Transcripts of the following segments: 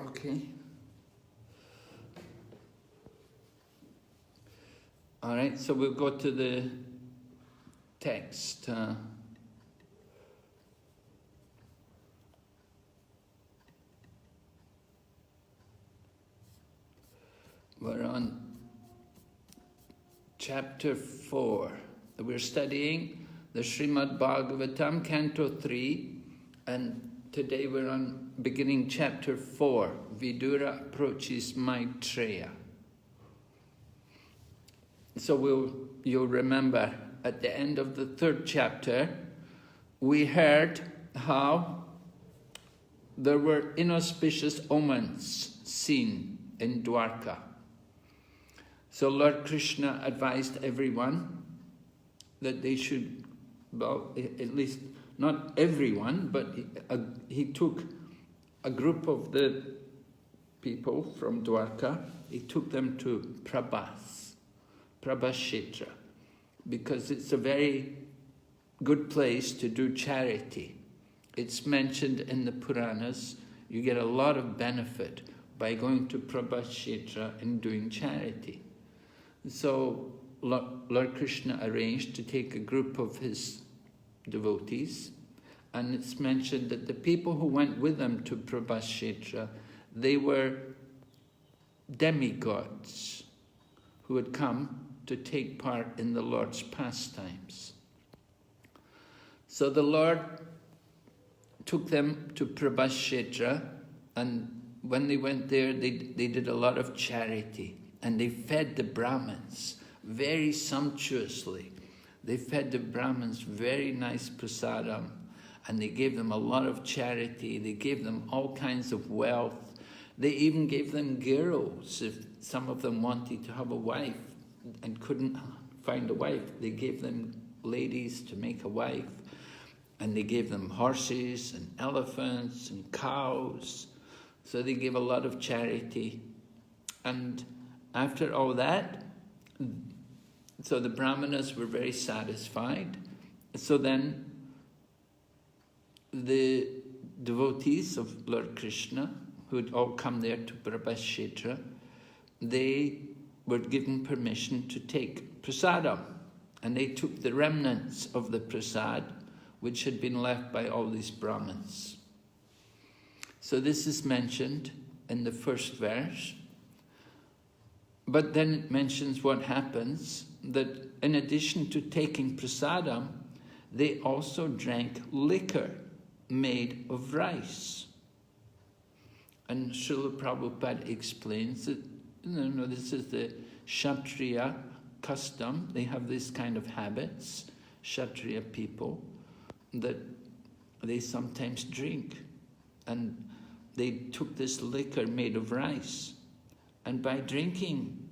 Okay. All right, so we'll go to the text. We're on chapter 4. We're studying the Srimad Bhagavatam, Canto 3, and today we're on beginning chapter 4. Vidura approaches Maitreya. So you'll remember at the end of the 3rd chapter, we heard how there were inauspicious omens seen in Dwarka. So Lord Krishna advised everyone that they should, well, at least not everyone, but he took a group of the people from Dwarka, he took them to Prabhashetra, because it's a very good place to do charity. It's mentioned in the Puranas, you get a lot of benefit by going to Prabhashetra and doing charity. So Lord Krishna arranged to take a group of his devotees, and it's mentioned that the people who went with them to Prabhashetra, they were demigods who had come to take part in the Lord's pastimes. So the Lord took them to Prabhashetra, and when they went there, they did a lot of charity, and they fed the Brahmins very sumptuously. They fed the Brahmins very nice prasadam, and they gave them a lot of charity. They gave them all kinds of wealth. They even gave them girls if some of them wanted to have a wife and couldn't find a wife. They gave them ladies to make a wife, and they gave them horses and elephants and cows. So they gave a lot of charity. And after all that, so the Brahmanas were very satisfied. So then the devotees of Lord Krishna, who had all come there to Prabhashetra, they were given permission to take prasadam. And they took the remnants of the prasad, which had been left by all these Brahmins. So this is mentioned in the 1st verse. But then it mentions what happens, that in addition to taking prasadam, they also drank liquor made of rice. And Srila Prabhupada explains that, this is the Kshatriya custom. They have this kind of habits, Kshatriya people, that they sometimes drink. And they took this liquor made of rice. And by drinking,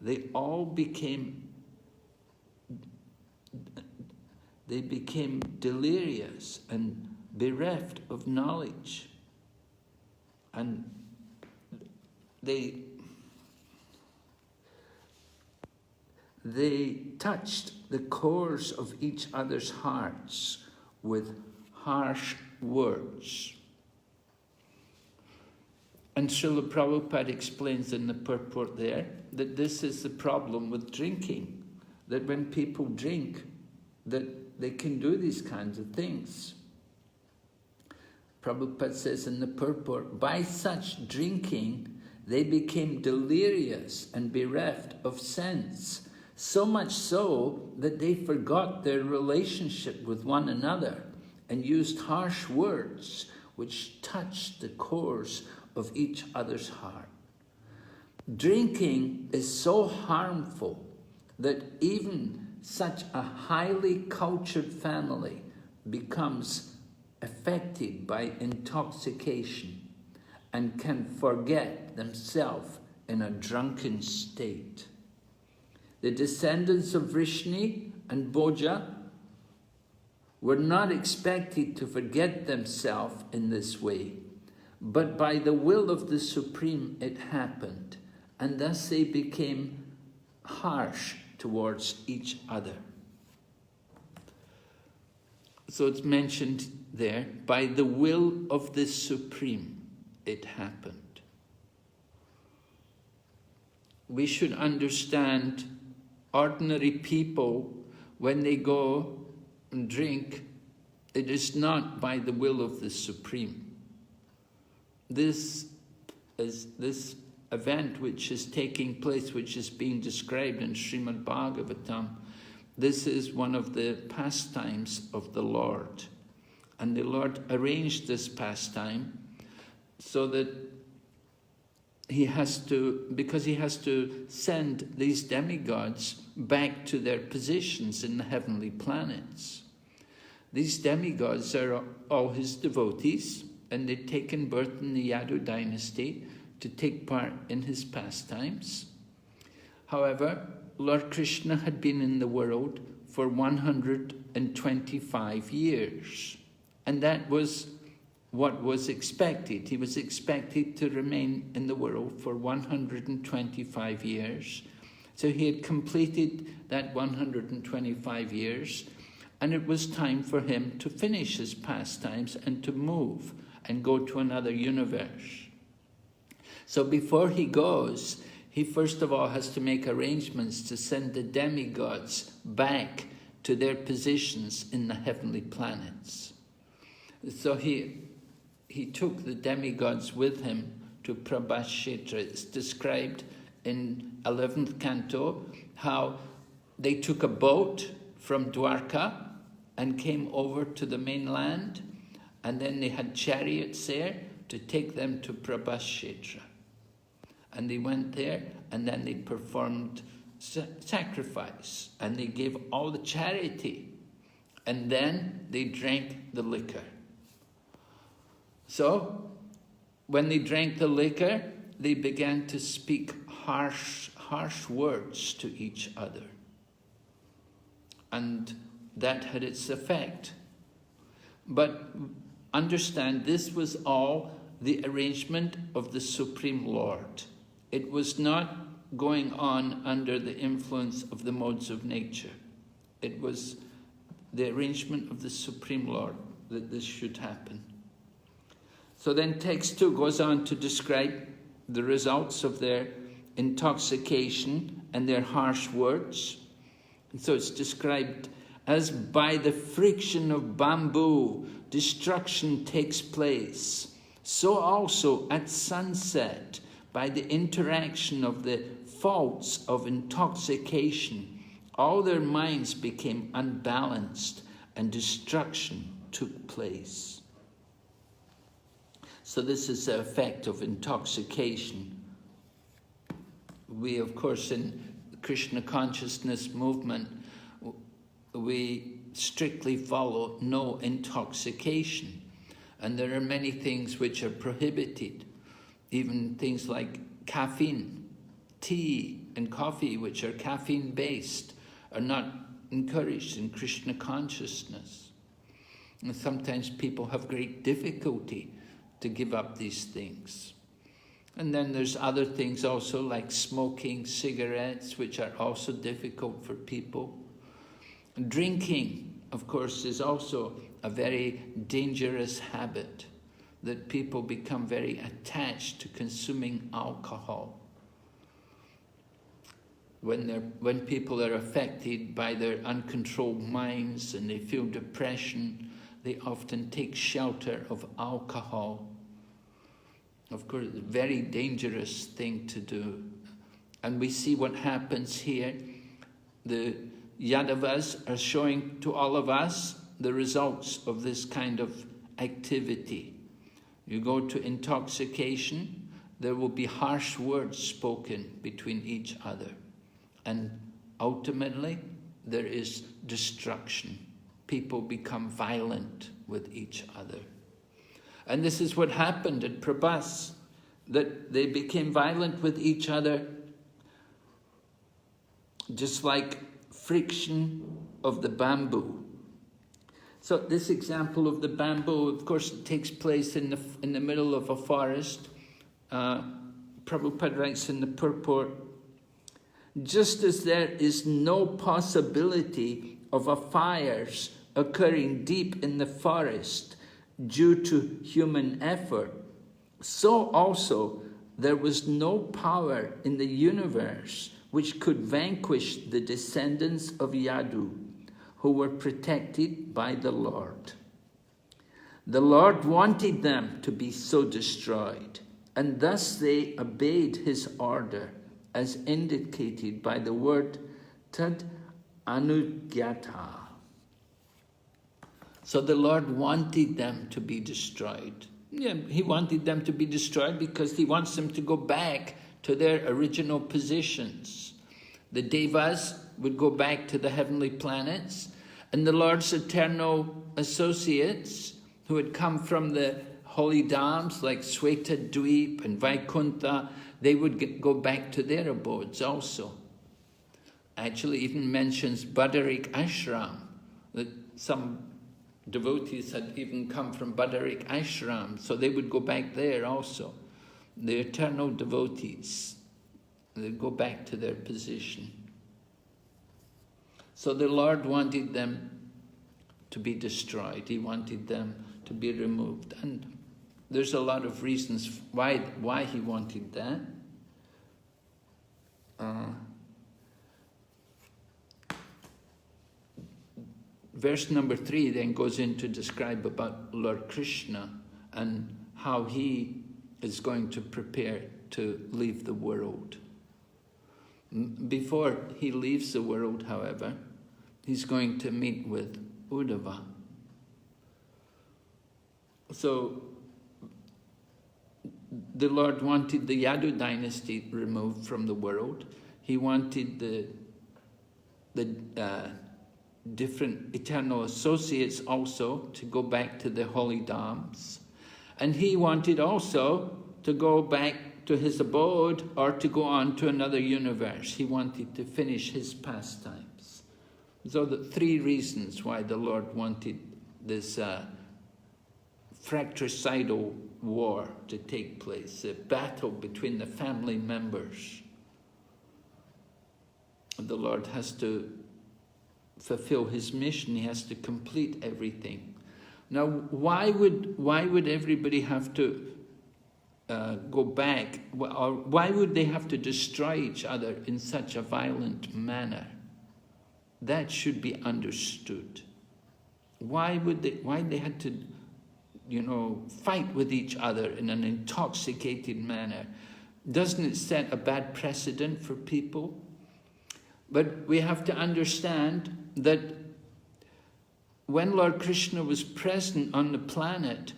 they became delirious and bereft of knowledge. And they touched the cores of each other's hearts with harsh words. And Srila Prabhupada explains in the purport there that this is the problem with drinking, that when people drink, that they can do these kinds of things. Prabhupada says in the purport, by such drinking, they became delirious and bereft of sense, so much so that they forgot their relationship with one another and used harsh words which touched the cores of each other's heart. Drinking is so harmful that even such a highly cultured family becomes affected by intoxication and can forget themselves in a drunken state. The descendants of Vrishni and Bhoja were not expected to forget themselves in this way, but by the will of the Supreme it happened, and thus they became harsh towards each other. So it's mentioned there, by the will of the Supreme. it happened. We should understand ordinary people, when they go and drink, it is not by the will of the Supreme. This event which is taking place, which is being described in Srimad Bhagavatam, this is one of the pastimes of the Lord. And the Lord arranged this pastime so that because he has to send these demigods back to their positions in the heavenly planets. These demigods are all his devotees, and they'd taken birth in the Yadu dynasty to take part in his pastimes. However, Lord Krishna had been in the world for 125 years, and that was what was expected. He was expected to remain in the world for 125 years. So he had completed that 125 years, and it was time for him to finish his pastimes and to move and go to another universe. So before he goes, he first of all has to make arrangements to send the demigods back to their positions in the heavenly planets. So he took the demigods with him to Prabhashetra. It's described in 11th Canto how they took a boat from Dwarka and came over to the mainland, and then they had chariots there to take them to Prabhashetra. And they went there, and then they performed sacrifice, and they gave all the charity, and then they drank the liquor. So, when they drank the liquor, they began to speak harsh words to each other. And that had its effect. But understand, this was all the arrangement of the Supreme Lord. It was not going on under the influence of the modes of nature. It was the arrangement of the Supreme Lord that this should happen. So then text 2 goes on to describe the results of their intoxication and their harsh words. And so it's described as by the friction of bamboo, destruction takes place. So also at sunset, by the interaction of the faults of intoxication, all their minds became unbalanced and destruction took place. So this is the effect of intoxication. We, of course, in the Krishna consciousness movement, we strictly follow no intoxication. And there are many things which are prohibited. Even things like caffeine, tea and coffee, which are caffeine-based, are not encouraged in Krishna consciousness. And sometimes people have great difficulty to give up these things. And then there's other things also like smoking, cigarettes, which are also difficult for people. Drinking, of course, is also a very dangerous habit, that people become very attached to consuming alcohol. When people are affected by their uncontrolled minds and they feel depression, they often take shelter of alcohol. Of course, a very dangerous thing to do. And we see what happens here. The Yadavas are showing to all of us the results of this kind of activity. You go to intoxication, there will be harsh words spoken between each other. And ultimately, there is destruction. People become violent with each other. And this is what happened at Prabhas, that they became violent with each other, just like friction of the bamboo. So this example of the bamboo, of course, it takes place in the middle of a forest. Prabhupada writes in the purport, just as there is no possibility of a fires occurring deep in the forest due to human effort, so also there was no power in the universe which could vanquish the descendants of Yadu, who were protected by the Lord. The Lord wanted them to be so destroyed, and thus they obeyed his order, as indicated by the word tad anugyata. So the Lord wanted them to be destroyed. Yeah, he wanted them to be destroyed because he wants them to go back to their original positions. The Devas would go back to the heavenly planets, and the Lord's eternal associates who had come from the holy dhams like Sweta Dweep and Vaikuntha, they would go back to their abodes also. Actually, even mentions Badarik Ashram, that some devotees had even come from Badarik Ashram, so they would go back there also. The eternal devotees, they'd go back to their position. So the Lord wanted them to be destroyed. He wanted them to be removed. And there's a lot of reasons why he wanted that. Verse number 3 then goes in to describe about Lord Krishna and how he is going to prepare to leave the world. Before he leaves the world, however, he's going to meet with Uddhava. So the Lord wanted the Yadu dynasty removed from the world. He wanted the different eternal associates also to go back to the holy dhams. And he wanted also to go back to his abode or to go on to another universe. He wanted to finish his pastimes. So the 3 reasons why the Lord wanted this fratricidal war to take place, a battle between the family members. The Lord has to fulfill his mission. He has to complete everything. Now, why would everybody have to go back, or why would they have to destroy each other in such a violent manner? That should be understood. Why they had to, fight with each other in an intoxicated manner? Doesn't it set a bad precedent for people? But we have to understand that when Lord Krishna was present on the planet,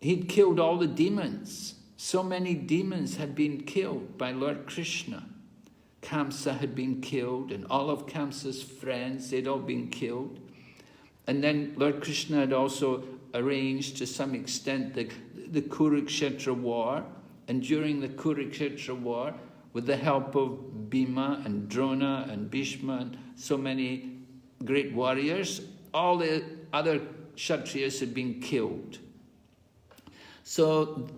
he'd killed all the demons. So many demons had been killed by Lord Krishna. Kamsa had been killed, and all of Kamsa's friends, they'd all been killed. And then Lord Krishna had also arranged to some extent the Kurukshetra war. And during the Kurukshetra war, with the help of Bhima and Drona and Bhishma and so many great warriors, all the other Kshatriyas had been killed. So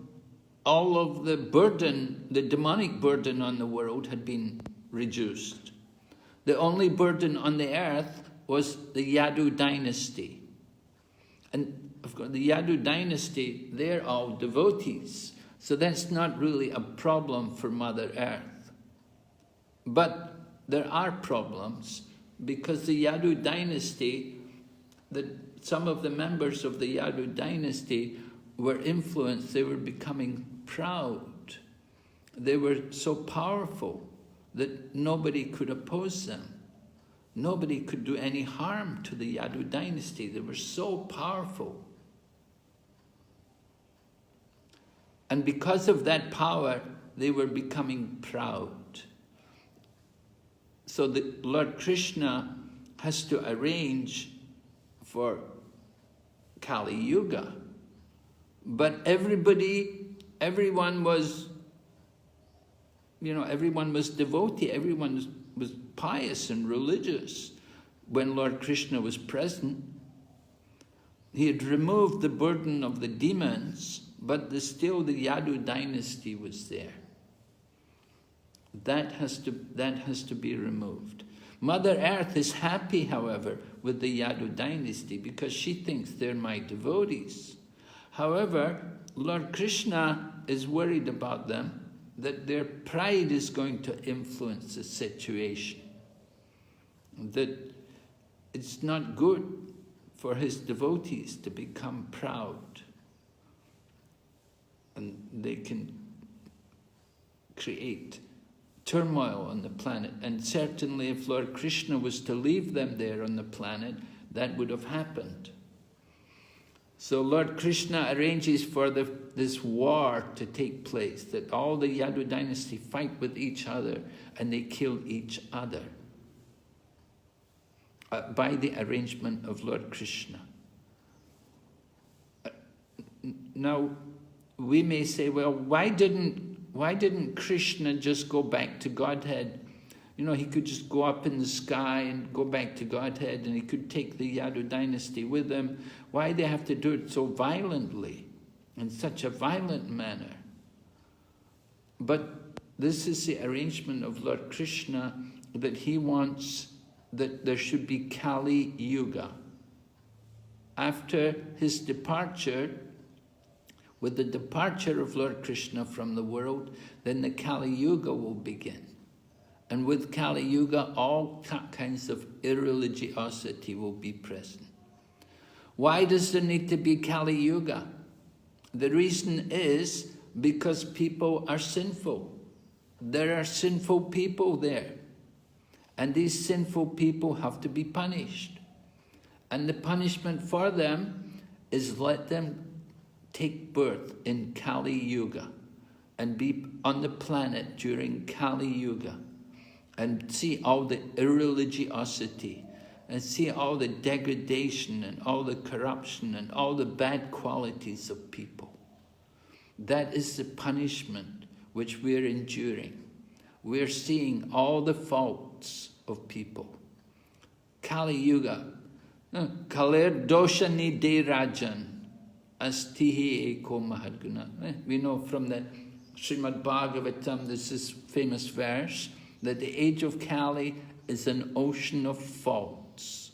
all of the burden, the demonic burden on the world had been reduced. The only burden on the earth was the Yadu dynasty. And of course, the Yadu dynasty, they're all devotees. So that's not really a problem for Mother Earth. But there are problems because the Yadu dynasty, some of the members of the Yadu dynasty were influenced, they were becoming proud. They were so powerful that nobody could oppose them. Nobody could do any harm to the Yadu dynasty. They were so powerful. And because of that power, they were becoming proud. So the Lord Krishna has to arrange for Kali Yuga. But everyone was devotee, everyone was pious and religious when Lord Krishna was present. He had removed the burden of the demons, but still the Yadu dynasty was there. That has to be removed. Mother Earth is happy, however, with the Yadu dynasty because she thinks they're my devotees. However, Lord Krishna is worried about them, that their pride is going to influence the situation. That it's not good for his devotees to become proud. And they can create turmoil on the planet. And certainly if Lord Krishna was to leave them there on the planet, that would have happened. So Lord Krishna arranges for this war to take place, that all the Yadu dynasty fight with each other and they kill each other by the arrangement of Lord Krishna. Now, we may say, well, why didn't Krishna just go back to Godhead? You know, he could just go up in the sky and go back to Godhead, and he could take the Yadu dynasty with him. Why do they have to do it so violently, in such a violent manner? But this is the arrangement of Lord Krishna, that he wants that there should be Kali Yuga. After his departure, with the departure of Lord Krishna from the world, then the Kali Yuga will begin. And with Kali Yuga, all kinds of irreligiosity will be present. Why does there need to be Kali Yuga? The reason is because people are sinful. There are sinful people there. And these sinful people have to be punished. And the punishment for them is let them take birth in Kali Yuga and be on the planet during Kali Yuga and see all the irreligiosity and see all the degradation and all the corruption and all the bad qualities of people. That is the punishment which we are enduring. We are seeing all the faults of people. Kali Yuga. Kalir dosha ni de rajan. Astihi eko mahadguna. We know from the Srimad Bhagavatam, this is famous verse, that the age of Kali is an ocean of faults.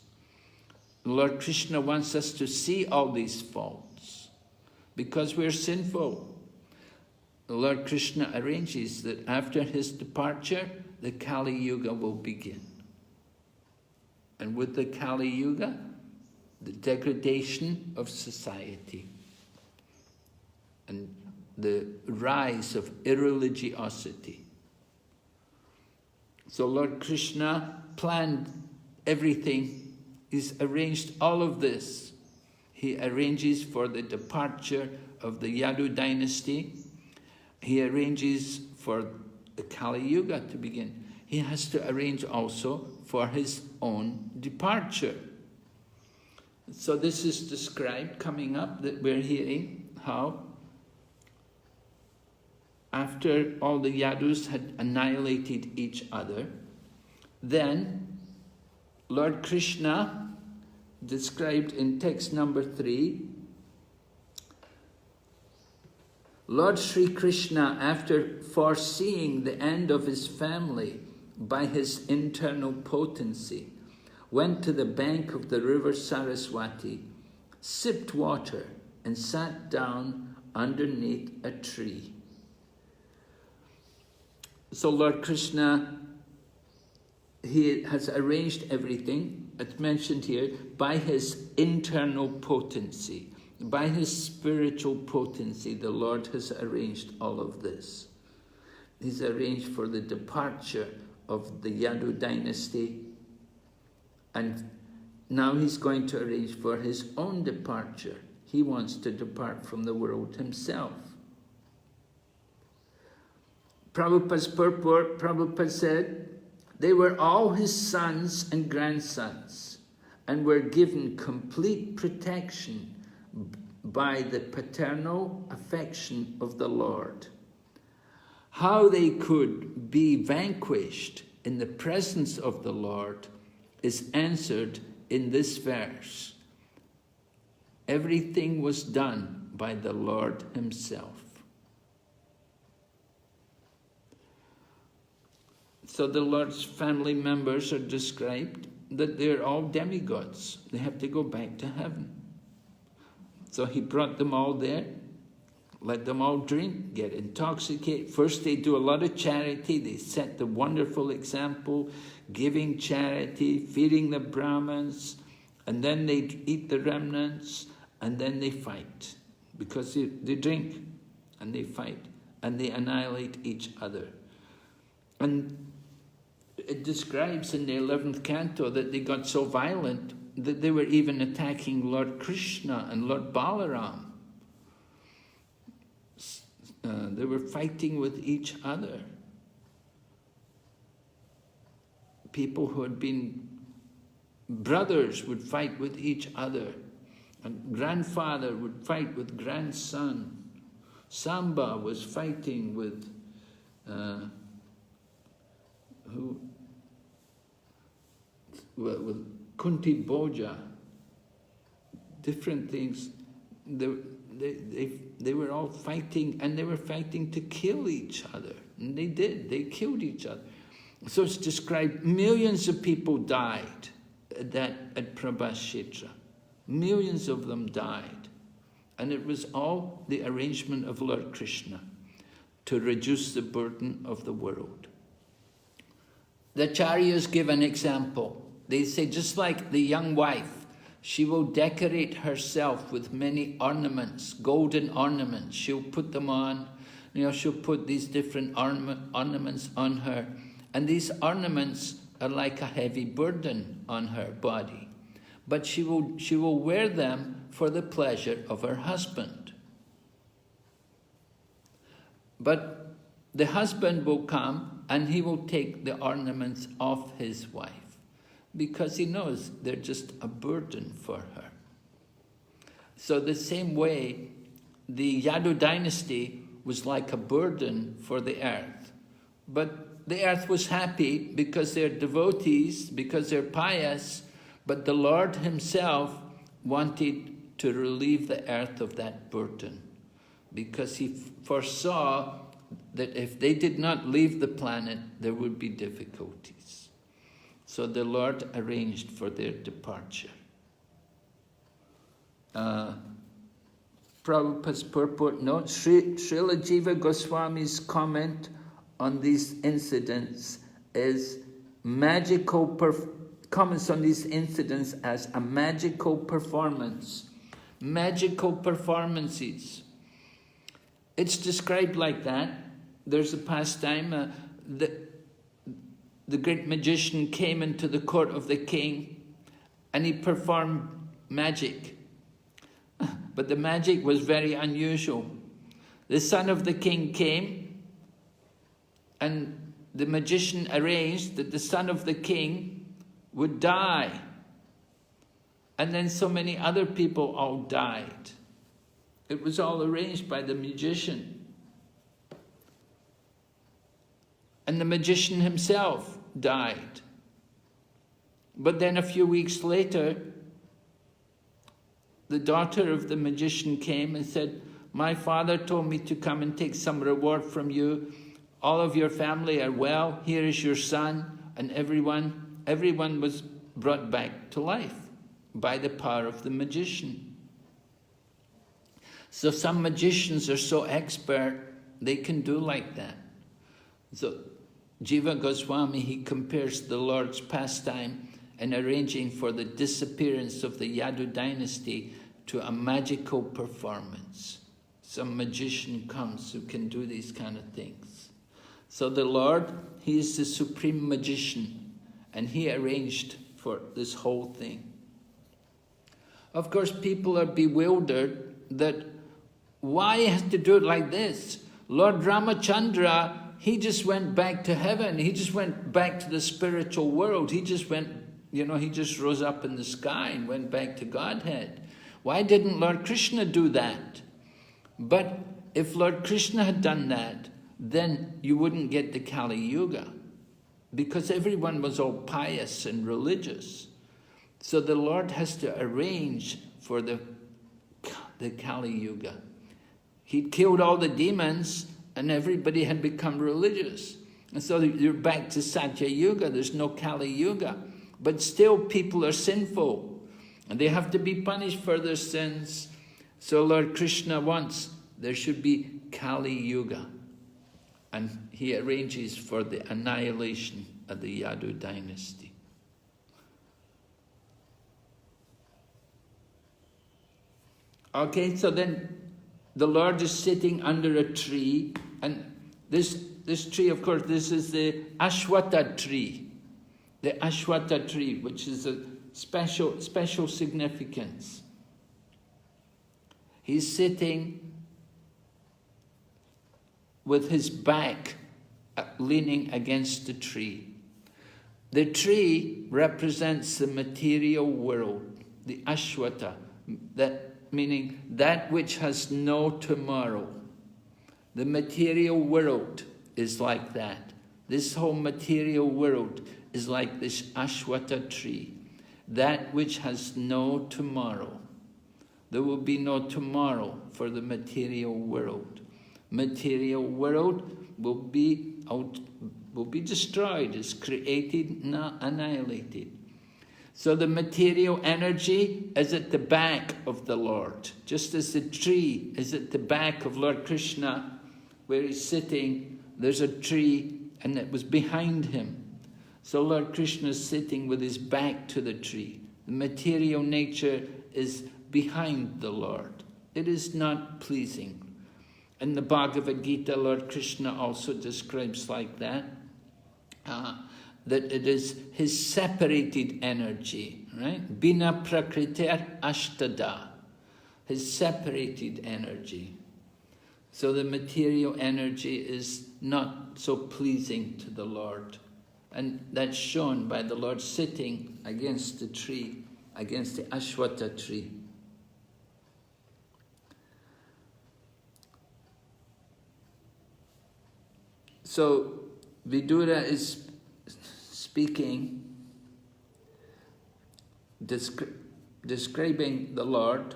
Lord Krishna wants us to see all these faults because we're sinful. Lord Krishna arranges that after his departure, the Kali Yuga will begin. And with the Kali Yuga, the degradation of society and the rise of irreligiosity. So Lord Krishna planned everything. He's arranged all of this. He arranges for the departure of the Yadu dynasty. He arranges for the Kali Yuga to begin. He has to arrange also for his own departure. So this is described coming up, that we're hearing how after all the Yadus had annihilated each other, then Lord Krishna, described in text number 3, Lord Sri Krishna, after foreseeing the end of his family by his internal potency, went to the bank of the river Saraswati, sipped water, and sat down underneath a tree. So Lord Krishna, he has arranged everything, it's mentioned here, by his internal potency. By his spiritual potency, the Lord has arranged all of this. He's arranged for the departure of the Yadu dynasty, and now he's going to arrange for his own departure. He wants to depart from the world himself. Prabhupada's purport, Prabhupada said, they were all his sons and grandsons and were given complete protection by the paternal affection of the Lord. How they could be vanquished in the presence of the Lord is answered in this verse. Everything was done by the Lord himself. So the Lord's family members are described that they're all demigods. They have to go back to heaven. So he brought them all there, let them all drink, get intoxicated. First they do a lot of charity, they set the wonderful example, giving charity, feeding the Brahmins, and then they eat the remnants, and then they fight. Because they drink, and they fight, and they annihilate each other. And it describes in the 11th canto that they got so violent that they were even attacking Lord Krishna and Lord Balaram. They were fighting with each other. People who had been brothers would fight with each other. And grandfather would fight with grandson. Samba was fighting with with Kunti Bhoja. Different things. They were all fighting, and they were fighting to kill each other. And they did. They killed each other. So it's described millions of people died at Prabhashetra. Millions of them died. And it was all the arrangement of Lord Krishna to reduce the burden of the world. The Acharyas give an example. They say, just like the young wife, she will decorate herself with many ornaments, golden ornaments. She'll put them on, she'll put these different ornaments on her. And these ornaments are like a heavy burden on her body. But she will wear them for the pleasure of her husband. But the husband will come and he will take the ornaments off his wife, because he knows they're just a burden for her. So the same way, the Yadu dynasty was like a burden for the earth. But the earth was happy because they're devotees, because they're pious, but the Lord himself wanted to relieve the earth of that burden, because he foresaw that if they did not leave the planet, there would be difficulties. So the Lord arranged for their departure. Prabhupada's purport notes, Srila Jiva Goswami's comment on these incidents is comments on these incidents as a magical performance. Magical performances. It's described like that. There's a pastime, the great magician came into the court of the king and he performed magic. But the magic was very unusual. The son of the king came and the magician arranged that the son of the king would die. And then so many other people all died. It was all arranged by the magician. And the magician himself died. But then a few weeks later, the daughter of the magician came and said, my father told me to come and take some reward from you. All of your family are well. Here is your son. And everyone was brought back to life by the power of the magician. So some magicians are so expert, they can do like that. So Jiva Goswami, he compares the Lord's pastime in arranging for the disappearance of the Yadu dynasty to a magical performance. Some magician comes who can do these kind of things. So the Lord, he is the supreme magician, and he arranged for this whole thing. Of course, people are bewildered that why he has to do it like this? Lord Ramachandra, he just went back to heaven. He just went back to the spiritual world. He just went, he just rose up in the sky and went back to Godhead. Why didn't Lord Krishna do that? But if Lord Krishna had done that, then you wouldn't get the Kali Yuga, because everyone was all pious and religious. So the Lord has to arrange for the Kali Yuga. He'd killed all the demons and everybody had become religious. And so you're back to Satya Yuga, there's no Kali Yuga. But still people are sinful and they have to be punished for their sins. So Lord Krishna wants there should be Kali Yuga. And he arranges for the annihilation of the Yadu dynasty. Okay, so then the Lord is sitting under a tree, and this tree, of course, this is the Ashwata tree. The Ashwata tree, which is a special significance. He's sitting with his back leaning against the tree. The tree represents the material world, the Ashwata, meaning that which has no tomorrow. The material world is like that. This whole material world is like this Ashwata tree, that which has no tomorrow. There will be no tomorrow for the material world. Material world will be destroyed, is created, not annihilated. So the material energy is at the back of the Lord, just as the tree is at the back of Lord Krishna, where he's sitting. There's a tree, and it was behind him. So Lord Krishna is sitting with his back to the tree. The material nature is behind the Lord. It is not pleasing. In the Bhagavad Gita, Lord Krishna also describes like that, that it is his separated energy, right? Bina prakriter ashtada, his separated energy. So the material energy is not so pleasing to the Lord. And that's shown by the Lord sitting against the tree, against the Ashwata tree. So Vidura is speaking, describing the Lord.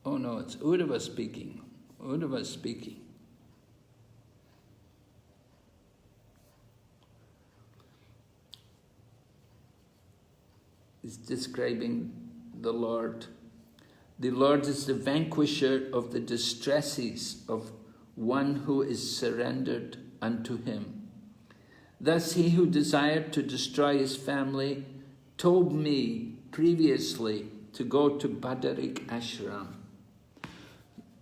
Oh no, it's Uddhava speaking. Uddhava speaking. He's describing the Lord. The Lord is the vanquisher of the distresses of one who is surrendered unto him. Thus he who desired to destroy his family told me previously to go to Badarik Ashram.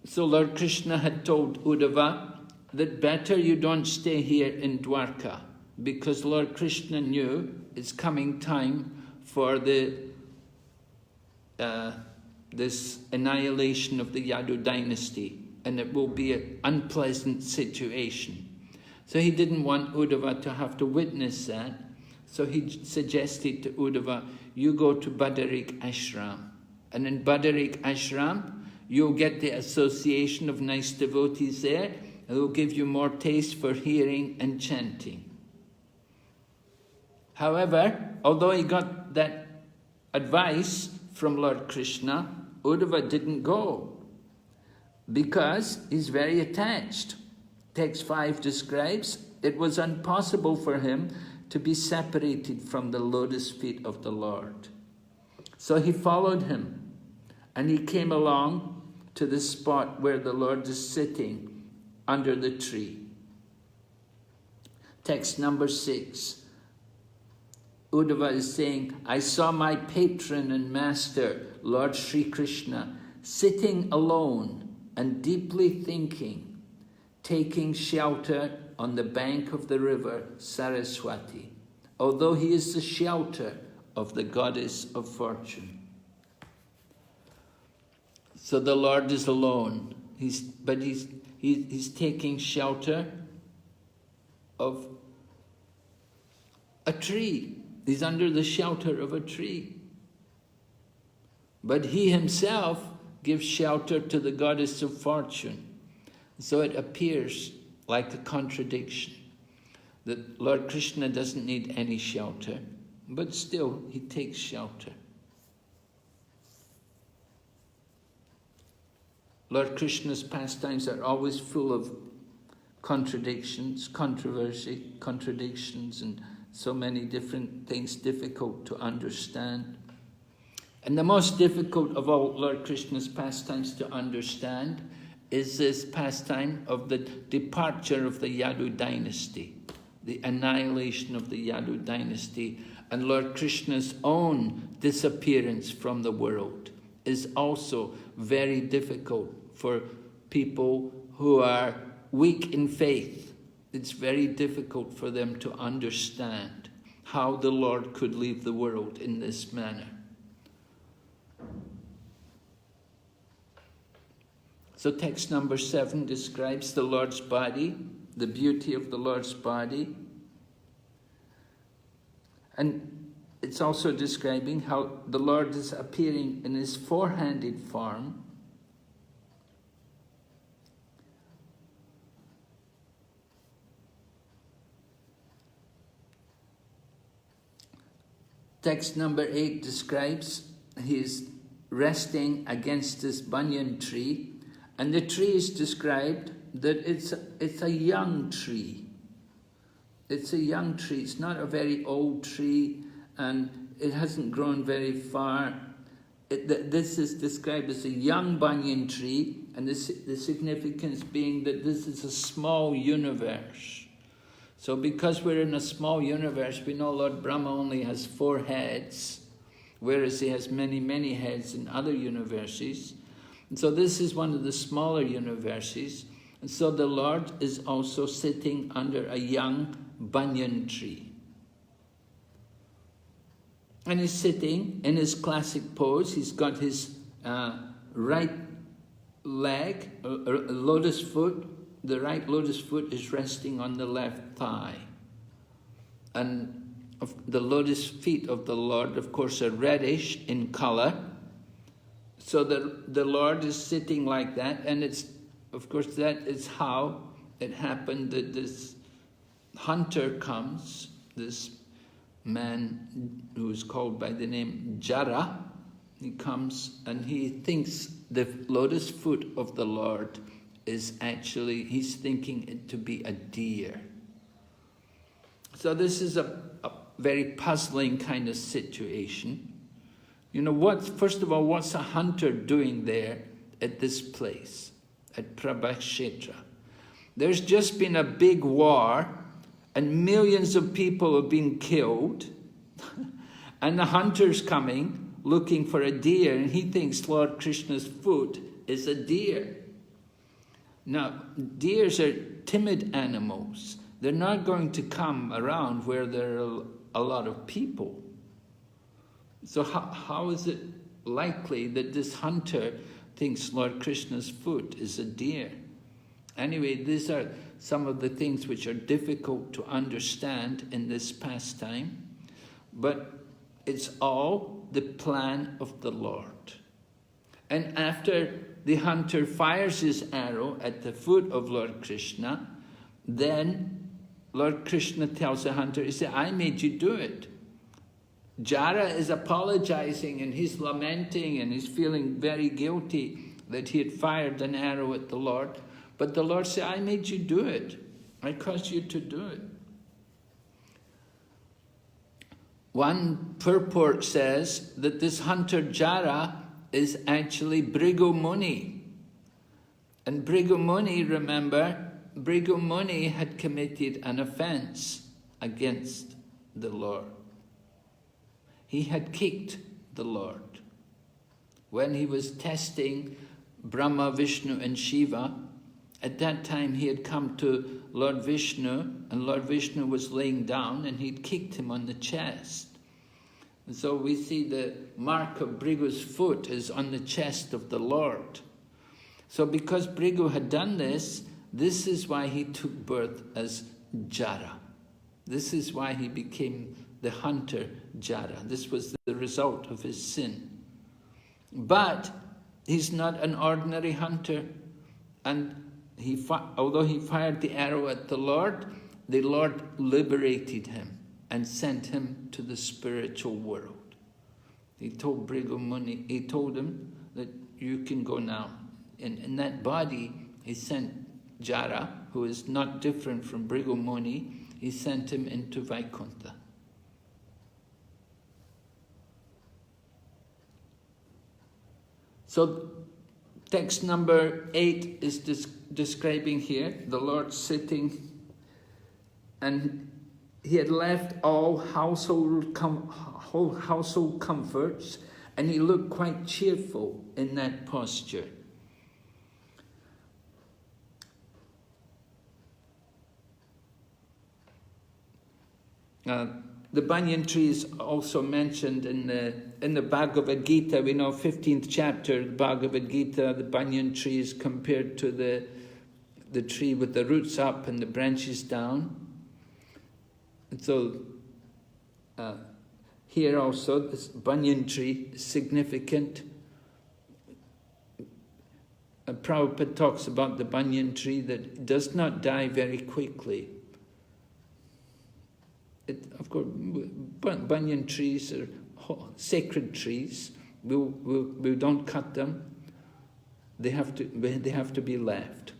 So Lord Krishna had told Uddhava that better you don't stay here in Dwarka, because Lord Krishna knew it's coming time for this annihilation of the Yadu dynasty, and it will be an unpleasant situation. So he didn't want Uddhava to have to witness that, so he suggested to Uddhava, you go to Badarik Ashram, and in Badarik Ashram you'll get the association of nice devotees there, and it will give you more taste for hearing and chanting. However, although he got that advice from Lord Krishna, Uddhava didn't go because he's very attached. Text 5 describes, it was impossible for him to be separated from the lotus feet of the Lord. So he followed him, and he came along to the spot where the Lord is sitting under the tree. Text number 6. Uddhava is saying, I saw my patron and master, Lord Sri Krishna, sitting alone and deeply thinking, taking shelter on the bank of the river Saraswati, although he is the shelter of the goddess of fortune. So the Lord is alone, but he's taking shelter of a tree. He's under the shelter of a tree. But he himself gives shelter to the goddess of fortune. So it appears like a contradiction, that Lord Krishna doesn't need any shelter, but still he takes shelter. Lord Krishna's pastimes are always full of contradictions, controversy, contradictions, and so many different things difficult to understand. And the most difficult of all Lord Krishna's pastimes to understand is this pastime of the departure of the Yadu dynasty, the annihilation of the Yadu dynasty, and Lord Krishna's own disappearance from the world is also very difficult for people who are weak in faith. It's very difficult for them to understand how the Lord could leave the world in this manner. So text number 7 describes the Lord's body, the beauty of the Lord's body. And it's also describing how the Lord is appearing in his four-handed form. Text number 8 describes he's resting against this banyan tree, and the tree is described that it's a young tree. It's a young tree. It's not a very old tree, and it hasn't grown very far. This is described as a young banyan tree, and the significance being that this is a small universe. So because we're in a small universe, we know Lord Brahma only has 4 heads, whereas he has many, many heads in other universes. And so this is one of the smaller universes. And so the Lord is also sitting under a young banyan tree. And he's sitting in his classic pose. He's got his right leg, lotus foot. The right lotus foot is resting on the left thigh. And the lotus feet of the Lord, of course, are reddish in color. So the Lord is sitting like that, and it's, of course, that is how it happened that this hunter comes, this man who is called by the name Jara. He comes and he thinks the lotus foot of the Lord is actually, he's thinking it to be a deer. So this is a very puzzling kind of situation. You know, first of all, what's a hunter doing there at this place, at Prabhakshetra? There's just been a big war, and millions of people have been killed, and the hunter's coming, looking for a deer, and he thinks Lord Krishna's foot is a deer. Now, deers are timid animals. They're not going to come around where there are a lot of people. So how is it likely that this hunter thinks Lord Krishna's foot is a deer? Anyway, these are some of the things which are difficult to understand in this pastime, but it's all the plan of the Lord. And after the hunter fires his arrow at the foot of Lord Krishna, then Lord Krishna tells the hunter, he said, I made you do it. Jara is apologizing and he's lamenting and he's feeling very guilty that he had fired an arrow at the Lord. But the Lord said, I made you do it. I caused you to do it. One purport says that this hunter Jara is actually Bhrigu Muni. And Bhrigu Muni, remember, Bhrigu Muni had committed an offense against the Lord. He had kicked the Lord. When he was testing Brahma, Vishnu and Shiva, at that time he had come to Lord Vishnu, and Lord Vishnu was laying down and he'd kicked him on the chest. And so we see the mark of Bhrigu's foot is on the chest of the Lord. So because Bhrigu had done this, this is why he took birth as Jara. This is why he became the hunter Jara. This was the result of his sin. But he's not an ordinary hunter. And although he fired the arrow at the Lord liberated him and sent him to the spiritual world. He told Bhrigu Muni, he told him that you can go now. In that body, he sent Jara, who is not different from Bhrigu Muni, he sent him into Vaikuntha. So text number 8 is describing here the Lord sitting, and he had left all household comforts, and he looked quite cheerful in that posture. The banyan tree is also mentioned in the Bhagavad Gita. We know 15th chapter, the Bhagavad Gita, the banyan tree is compared to the tree with the roots up and the branches down. And so here also, this banyan tree is significant. Prabhupada talks about the banyan tree that does not die very quickly. Of course, banyan trees are sacred trees. We don't cut them. They have to be left.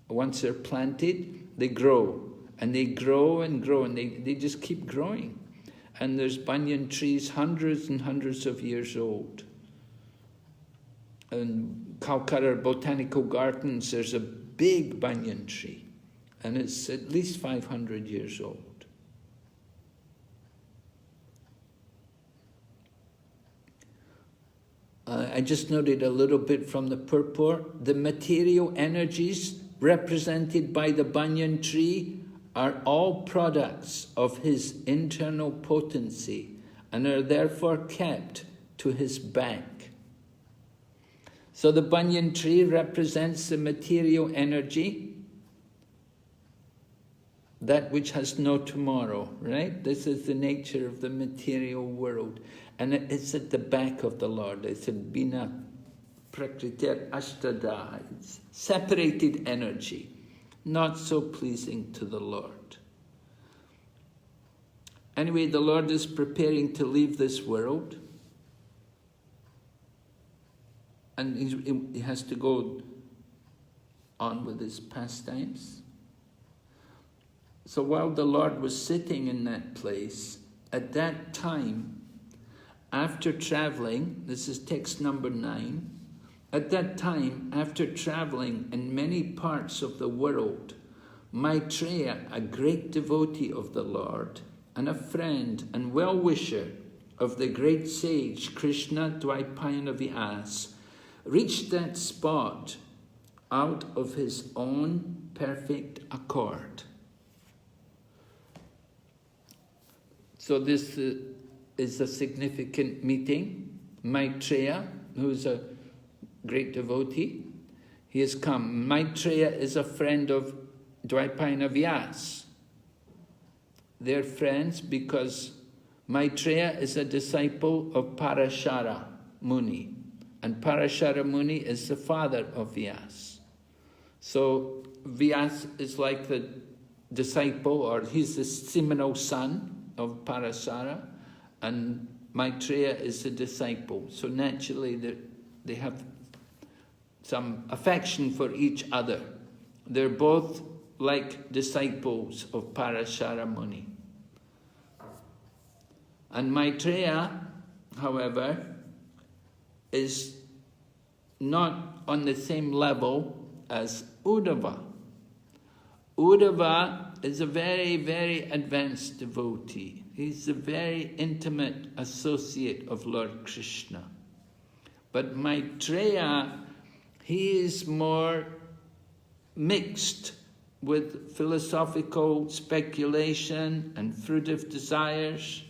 Once they're planted, they grow. And they grow and grow, and they just keep growing. And there's banyan trees hundreds and hundreds of years old. In Calcutta Botanical Gardens, there's a big banyan tree. And it's at least 500 years old. I just noted a little bit from the purport. The material energies represented by the banyan tree are all products of his internal potency and are therefore kept to his back. So the banyan tree represents the material energy, that which has no tomorrow, right? This is the nature of the material world. And it's at the back of the Lord. It's a Bina Prakritir Ashtada. It's separated energy, not so pleasing to the Lord. Anyway, the Lord is preparing to leave this world. And he has to go on with his pastimes. So while the Lord was sitting in that place, at that time, after traveling, this is text number 9, at that time, after traveling in many parts of the world, Maitreya, a great devotee of the Lord, and a friend and well-wisher of the great sage Krishna Dvaipayana Vyas, reached that spot out of his own perfect accord. So this is a significant meeting. Maitreya, who's a great devotee, he has come. Maitreya is a friend of Dvaipayana Vyas. They're friends because Maitreya is a disciple of Parashara Muni. And Parashara Muni is the father of Vyas. So Vyas is like the disciple, or he's the seminal son of Parashara, and Maitreya is the disciple. So naturally they have some affection for each other. They're both like disciples of Parashara Muni. And Maitreya, however, is not on the same level as Uddhava. Uddhava is a very, very advanced devotee. He's a very intimate associate of Lord Krishna. But Maitreya, he is more mixed with philosophical speculation and fruitive desires.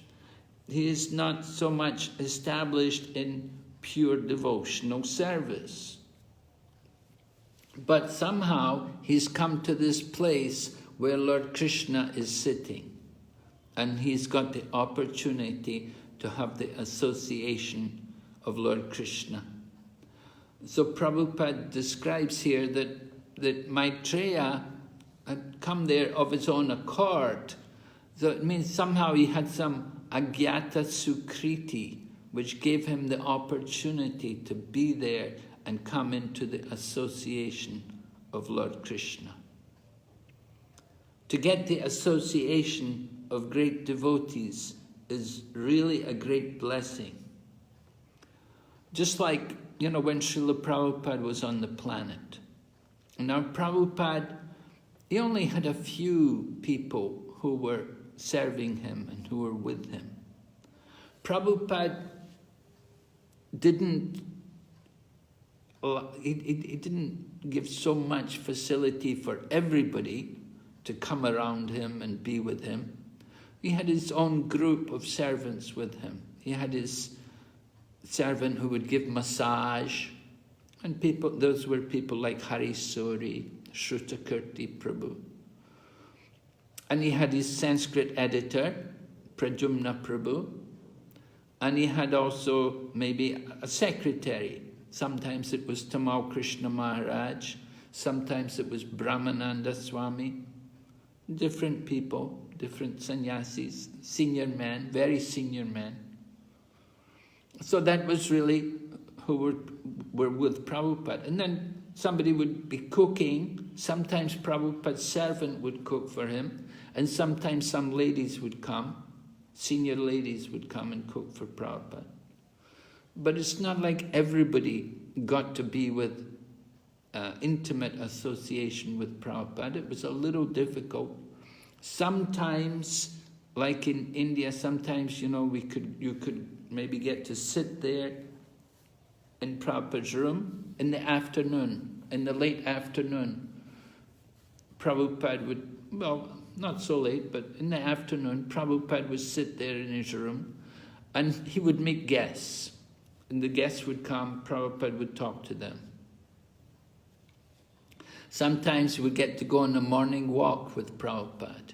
He is not so much established in pure devotional service. But somehow he's come to this place where Lord Krishna is sitting, and he's got the opportunity to have the association of Lord Krishna. So Prabhupada describes here that Maitreya had come there of his own accord. So it means somehow he had some agyata sukriti, which gave him the opportunity to be there and come into the association of Lord Krishna. To get the association of great devotees is really a great blessing. Just like, you know, when Srila Prabhupada was on the planet. Now Prabhupada, he only had a few people who were serving him and who were with him. Prabhupada didn't give so much facility for everybody to come around him and be with him. He had his own group of servants with him. He had his servant who would give massage, and those were people like Hari Suri, Shrutakirti Prabhu. And he had his Sanskrit editor, Pradyumna Prabhu, and he had also maybe a secretary. Sometimes it was Tamal Krishna Maharaj, sometimes it was Brahmananda Swami, different people, different sannyasis, senior men, very senior men. So that was really who were with Prabhupada. And then somebody would be cooking, sometimes Prabhupada's servant would cook for him, and sometimes some ladies would come, senior ladies would come and cook for Prabhupada. But it's not like everybody got to be with intimate association with Prabhupada. It was a little difficult. Sometimes, like in India, sometimes, you know, you could maybe get to sit there in Prabhupada's room in the afternoon, in the late afternoon. Prabhupada would, well, not so late, but in the afternoon, Prabhupada would sit there in his room and he would meet guests. And the guests would come, Prabhupada would talk to them. Sometimes we would get to go on a morning walk with Prabhupada.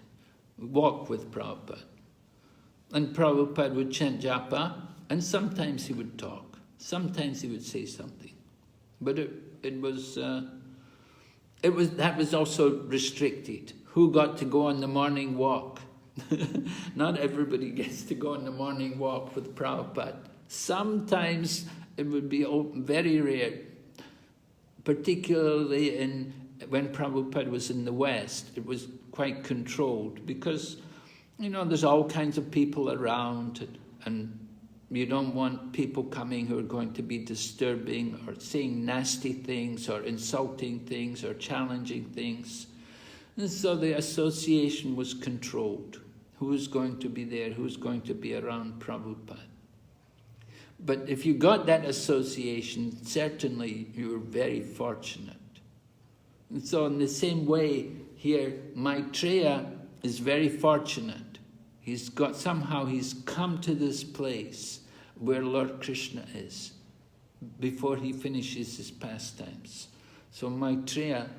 And Prabhupada would chant japa, and sometimes he would talk. Sometimes he would say something. But that was also restricted. Who got to go on the morning walk? Not everybody gets to go on the morning walk with Prabhupada. Sometimes it would be very rare, particularly when Prabhupada was in the West. It was quite controlled because, you know, there's all kinds of people around, and you don't want people coming who are going to be disturbing or saying nasty things or insulting things or challenging things. And so the association was controlled. Who was going to be there? Who's going to be around Prabhupada? But if you got that association, certainly you were very fortunate. And so in the same way here, Maitreya is very fortunate. Somehow he's come to this place where Lord Krishna is before he finishes his pastimes. So Maitreya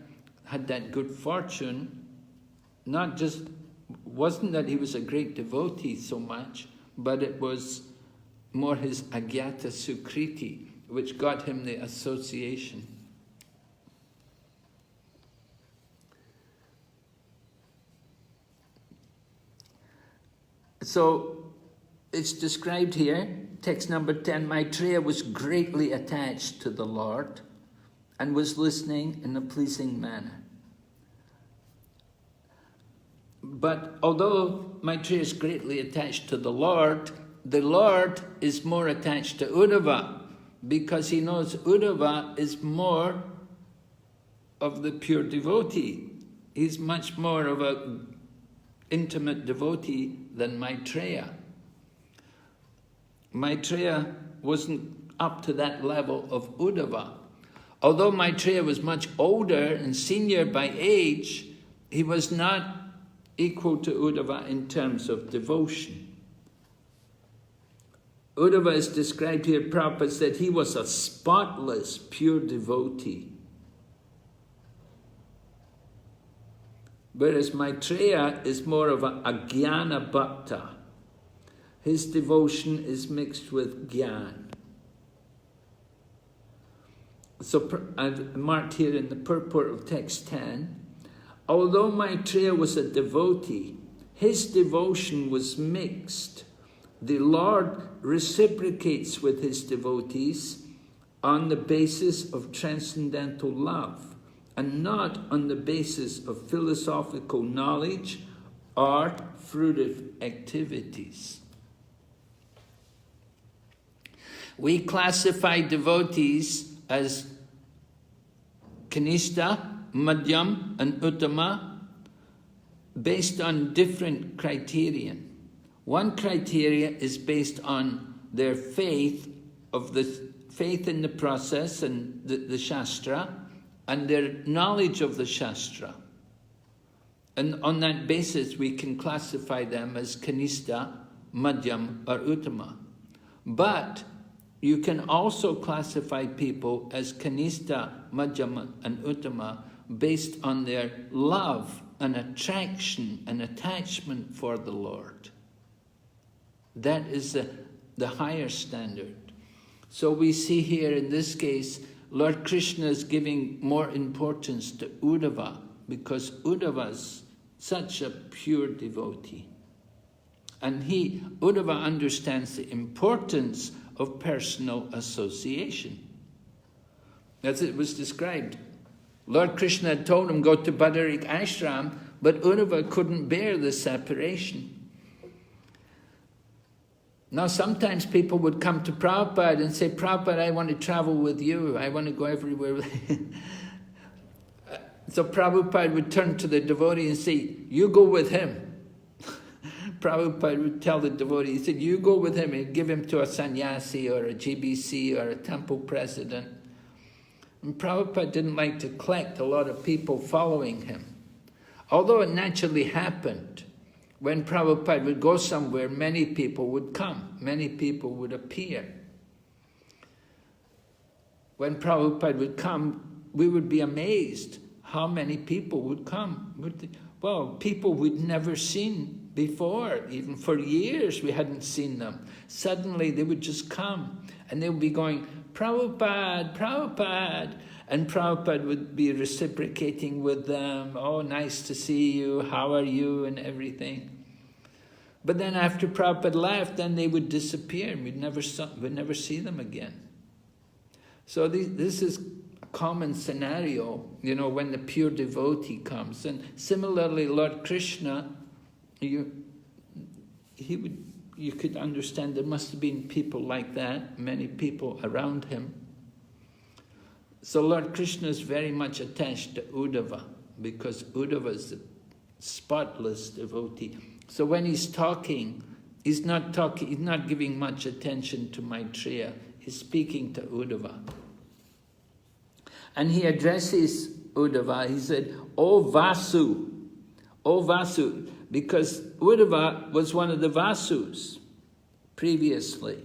had that good fortune, wasn't that he was a great devotee so much, but it was more his agyata sukriti, which got him the association. So it's described here, text number 10, Maitreya was greatly attached to the Lord and was listening in a pleasing manner. But although Maitreya is greatly attached to the Lord is more attached to Uddhava, because he knows Uddhava is more of the pure devotee. He's much more of an intimate devotee than Maitreya. Maitreya wasn't up to that level of Uddhava. Although Maitreya was much older and senior by age, he was not equal to Uddhava in terms of devotion. Uddhava is described here, Prabhupada said he was a spotless, pure devotee. Whereas Maitreya is more of a jnana bhakta. His devotion is mixed with jnana. So I've marked here in the purport of text 10, although Maitreya was a devotee, his devotion was mixed. The Lord reciprocates with his devotees on the basis of transcendental love and not on the basis of philosophical knowledge or fruitive activities. We classify devotees as Kanishta, Madhyam, and Uttama based on different criterion. One criteria is based on their faith in the process and the Shastra, and their knowledge of the Shastra. And on that basis, we can classify them as Kanishta, Madhyam, or Uttama. But you can also classify people as Kanishta, Madhyam, and Uttama based on their love and attraction and attachment for the Lord. That is the higher standard. So we see here in this case, Lord Krishna is giving more importance to Uddhava, because Uddhava's such a pure devotee. And Uddhava understands the importance of personal association. As it was described, Lord Krishna had told him, go to Badarik Ashram, but Uddhava couldn't bear the separation. Now sometimes people would come to Prabhupada and say, Prabhupada, I want to travel with you, I want to go everywhere with you. So Prabhupada would turn to the devotee and say, you go with him. Prabhupada would tell the devotee, he said, you go with him and give him to a sannyasi or a GBC or a temple president. And Prabhupada didn't like to collect a lot of people following him. Although it naturally happened, when Prabhupada would go somewhere, many people would come, many people would appear. When Prabhupada would come, we would be amazed how many people would come. Well, people we'd never seen before, even for years we hadn't seen them. Suddenly they would just come and they would be going, Prabhupada, Prabhupada. And Prabhupada would be reciprocating with them, oh, nice to see you, how are you, and everything. But then after Prabhupada left, then they would disappear. We'd never see them again. So this is a common scenario, when the pure devotee comes. And similarly, Lord Krishna, you could understand there must have been people like that, many people around him. So Lord Krishna is very much attached to Uddhava, because Uddhava is the spotless devotee. So when he's talking, he's not giving much attention to Maitreya. He's speaking to Uddhava. And he addresses Uddhava. He said, O Vasu, because Uddhava was one of the Vasus previously.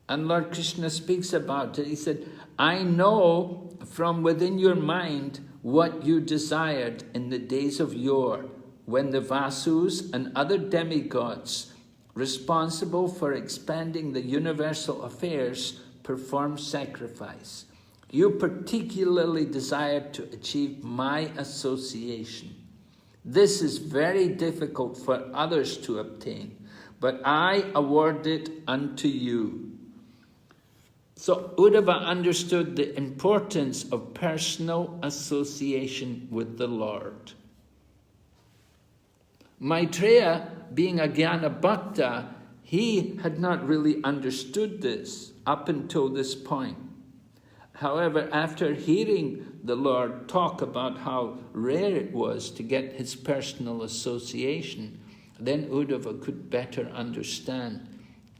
And Lord Krishna speaks about it. He said, I know from within your mind what you desired in the days of yore, when the Vasus and other demigods responsible for expanding the universal affairs performed sacrifice. You particularly desired to achieve my association. This is very difficult for others to obtain, but I award it unto you. So Uddhava understood the importance of personal association with the Lord. Maitreya, being a Jnana Bhakta, he had not really understood this up until this point. However, after hearing the Lord talk about how rare it was to get his personal association, then Uddhava could better understand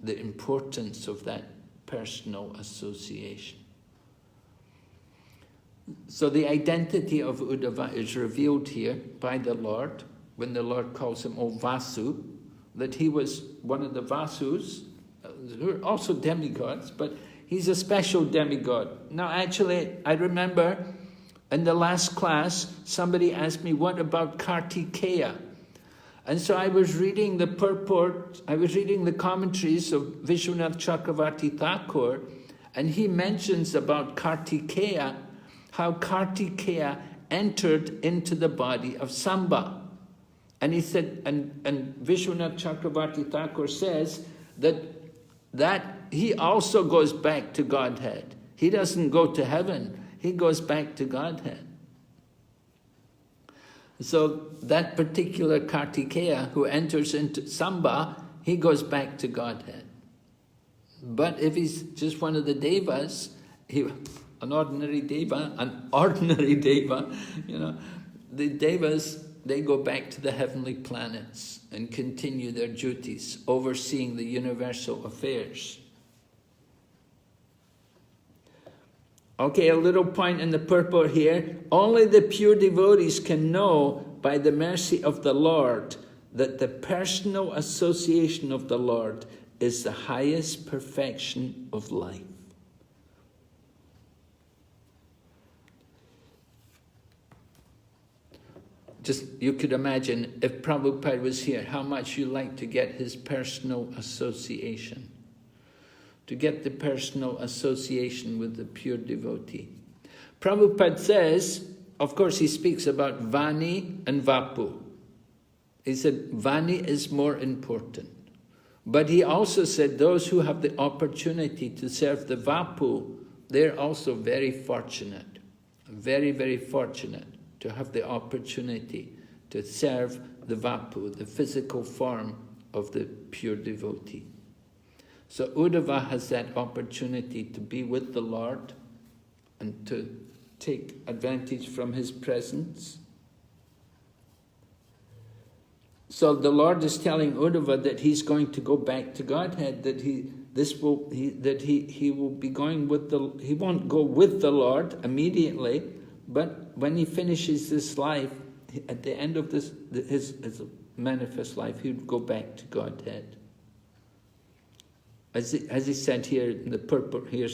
the importance of that personal association. So the identity of Uddhava is revealed here by the Lord, when the Lord calls him O Vasu, that he was one of the Vasus, who are also demigods, but he's a special demigod. Now actually, I remember in the last class, somebody asked me, what about Kartikeya? And so I was reading the purport, I was reading the commentaries of Vishwanath Chakravarti Thakur, and he mentions about Kartikeya, how Kartikeya entered into the body of Samba. And he said, and Vishwanath Chakravarti Thakur says that he also goes back to Godhead. He doesn't go to heaven, he goes back to Godhead. So that particular Kartikeya who enters into Samba, he goes back to Godhead. But if he's just one of the devas, an ordinary deva, you know, the devas, they go back to the heavenly planets and continue their duties, overseeing the universal affairs. Okay, a little point in the purport here. Only the pure devotees can know by the mercy of the Lord that the personal association of the Lord is the highest perfection of life. Just, you could imagine if Prabhupada was here, how much you like to get his personal association. To get the personal association with the pure devotee. Prabhupada says, of course he speaks about Vani and Vapu. He said Vani is more important. But he also said those who have the opportunity to serve the Vapu, they're also very fortunate. Very, very fortunate to have the opportunity to serve the Vapu, the physical form of the pure devotee. So Uddhava has that opportunity to be with the Lord and to take advantage from his presence. So the Lord is telling Uddhava that he's going to go back to Godhead, that he will be going with he won't go with the Lord immediately, but when he finishes this life, at the end of his manifest life, he would go back to Godhead. As he said here in the purport here,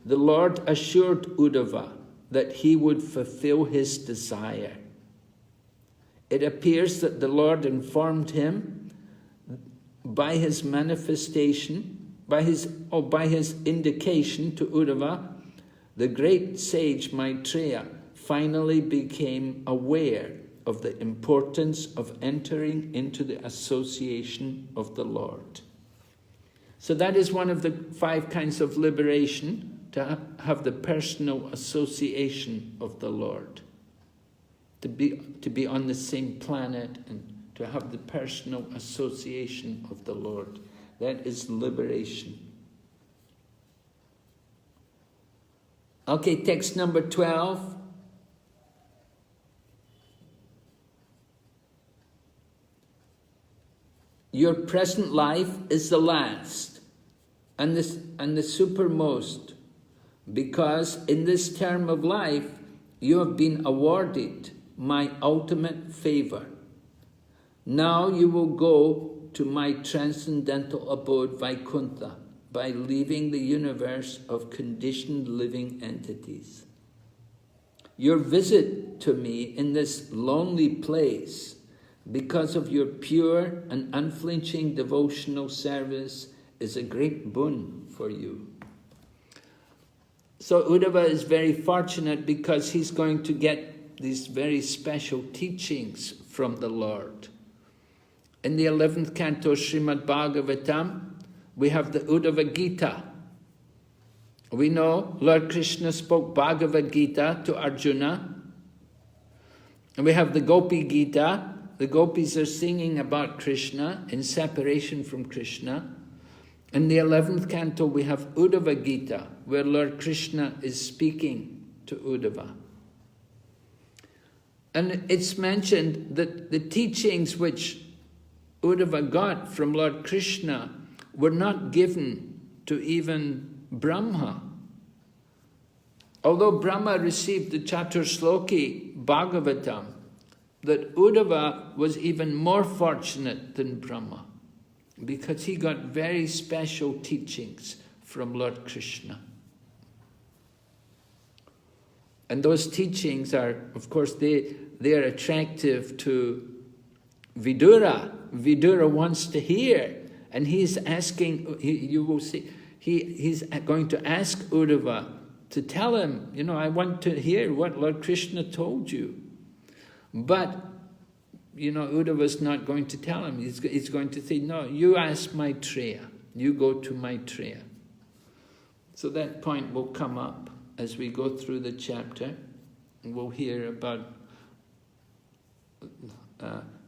the Lord assured Uddhava that he would fulfill his desire. It appears that the Lord informed him by his manifestation, by his indication to Uddhava, the great sage Maitreya finally became aware of the importance of entering into the association of the Lord. So that is one of the 5 kinds of liberation, to have the personal association of the Lord. To be on the same planet and to have the personal association of the Lord. That is liberation. Okay, text number 12. Your present life is the last and the supermost, because in this term of life you have been awarded my ultimate favor. Now you will go to my transcendental abode Vaikuntha by leaving the universe of conditioned living entities. Your visit to me in this lonely place, because of your pure and unflinching devotional service, is a great boon for you. So Uddhava is very fortunate because he's going to get these very special teachings from the Lord. In the 11th canto Srimad Bhagavatam, we have the Uddhava Gita. We know Lord Krishna spoke Bhagavad Gita to Arjuna. And we have the Gopi Gita. The gopis are singing about Krishna in separation from Krishna. In the 11th canto, we have Uddhava Gita, where Lord Krishna is speaking to Uddhava. And it's mentioned that the teachings which Uddhava got from Lord Krishna were not given to even Brahma. Although Brahma received the Chaturshloki Bhagavatam, that Uddhava was even more fortunate than Brahma, because he got very special teachings from Lord Krishna. And those teachings are, of course, they are attractive to Vidura. Vidura wants to hear, and he's asking, you will see, he's going to ask Uddhava to tell him, I want to hear what Lord Krishna told you. But, Uddhava's not going to tell him. He's going to say, no, you ask Maitreya. You go to Maitreya. So that point will come up as we go through the chapter. And we'll hear about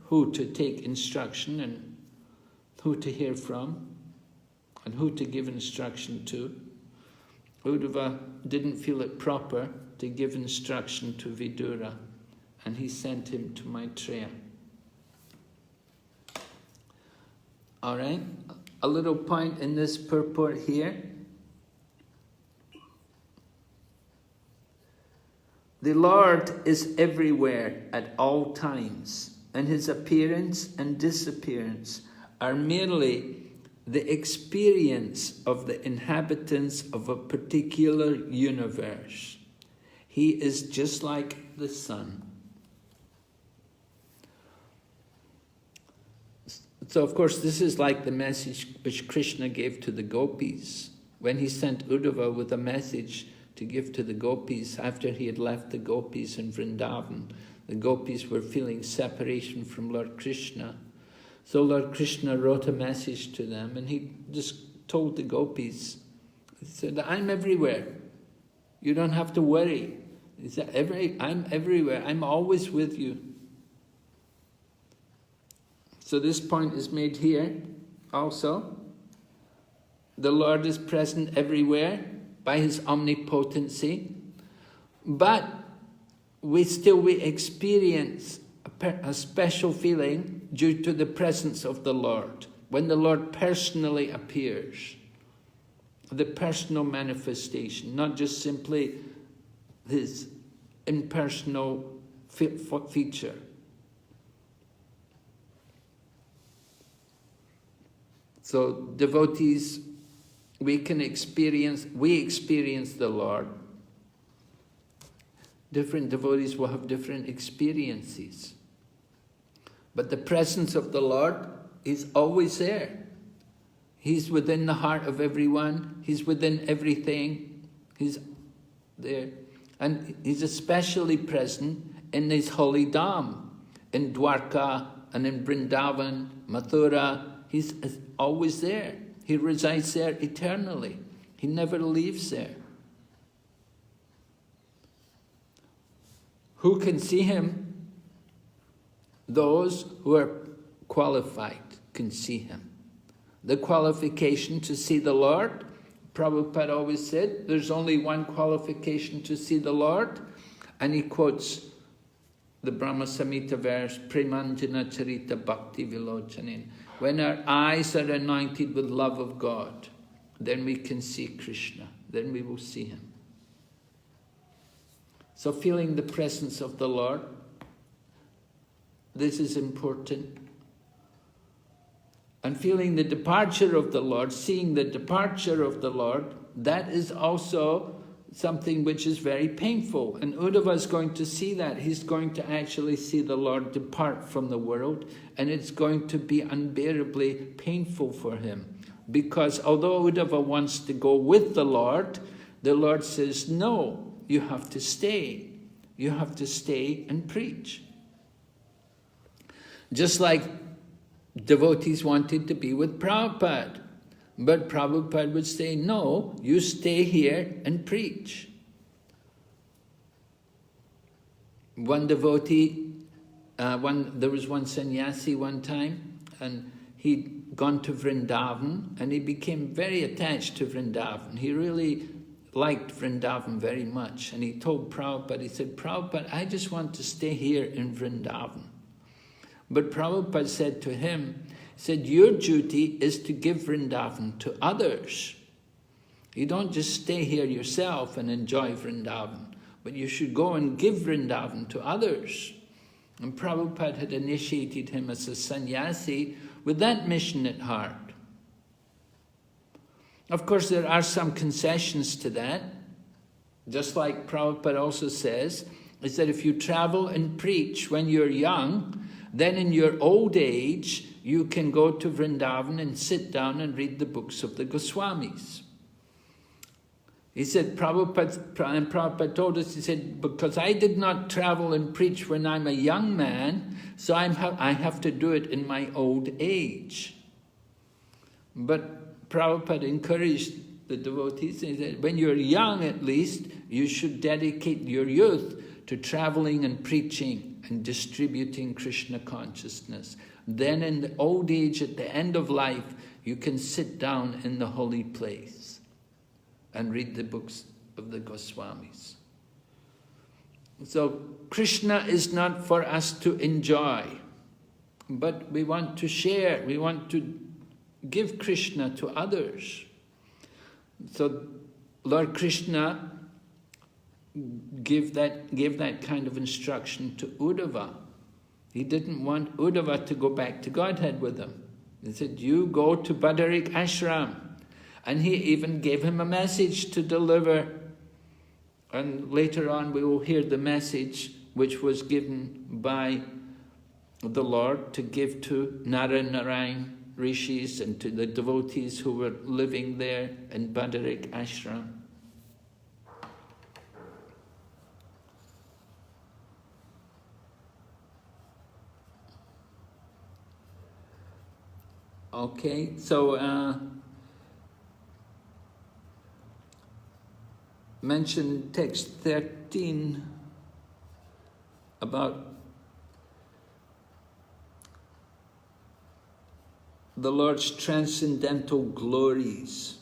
who to take instruction and who to hear from. and who to give instruction to. Uddhava didn't feel it proper to give instruction to Vidura, and he sent him to Maitreya. All right, a little point in this purport here. The Lord is everywhere at all times, and his appearance and disappearance are merely the experience of the inhabitants of a particular universe. He is just like the sun. So, of course, this is like the message which Krishna gave to the gopis. When he sent Uddhava with a message to give to the gopis after he had left the gopis in Vrindavan, the gopis were feeling separation from Lord Krishna. So Lord Krishna wrote a message to them, and he just told the gopis, he said, I'm everywhere. You don't have to worry. He said, I'm everywhere. I'm always with you. So this point is made here also. The Lord is present everywhere by his omnipotency, but we experience a special feeling due to the presence of the Lord. When the Lord personally appears, the personal manifestation, not just simply his impersonal feature. So devotees, we experience the Lord. Different devotees will have different experiences. But the presence of the Lord is always there. He's within the heart of everyone. He's within everything. He's there. And he's especially present in his holy dham, in Dwarka and in Vrindavan, Mathura. He's always there. He resides there eternally. He never leaves there. Who can see him? Those who are qualified can see him. The qualification to see the Lord, Prabhupada always said, there's only one qualification to see the Lord, and he quotes the Brahma Samhita verse, Premanjana Charita Bhakti Vilochanin. When our eyes are anointed with love of God, then we can see Krishna, then we will see him. So feeling the presence of the Lord, this is important. And feeling the departure of the Lord, seeing the departure of the Lord, that is also something which is very painful. And Uddhava is going to see that. He's going to actually see the Lord depart from the world, and it's going to be unbearably painful for him. Because although Uddhava wants to go with the Lord says, no, you have to stay. You have to stay and preach. Just like devotees wanted to be with Prabhupada. But Prabhupada would say, no, you stay here and preach. One devotee, there was one sannyasi one time, and he'd gone to Vrindavan, and he became very attached to Vrindavan. He really liked Vrindavan very much. And he told Prabhupada, he said, Prabhupada, I just want to stay here in Vrindavan. But Prabhupada said to him, he said, your duty is to give Vrindavan to others. You don't just stay here yourself and enjoy Vrindavan, but you should go and give Vrindavan to others. And Prabhupada had initiated him as a sannyasi with that mission at heart. Of course, there are some concessions to that. Just like Prabhupada also says, is that if you travel and preach when you're young, then in your old age, you can go to Vrindavan and sit down and read the books of the Goswamis. He said, Prabhupada told us, he said, because I did not travel and preach when I'm a young man, so I have to do it in my old age. But Prabhupada encouraged the devotees, he said, when you're young at least, you should dedicate your youth to traveling and preaching and distributing Krishna consciousness. Then in the old age, at the end of life, you can sit down in the holy place and read the books of the Goswamis. So Krishna is not for us to enjoy, but we want to share, we want to give Krishna to others. So Lord Krishna gave that kind of instruction to Uddhava. He didn't want Uddhava to go back to Godhead with him. He said, you go to Badarik Ashram. And he even gave him a message to deliver. And later on we will hear the message which was given by the Lord to give to Narayan Rishis and to the devotees who were living there in Badarik Ashram. Okay, so mention text 13 about the Lord's transcendental glories.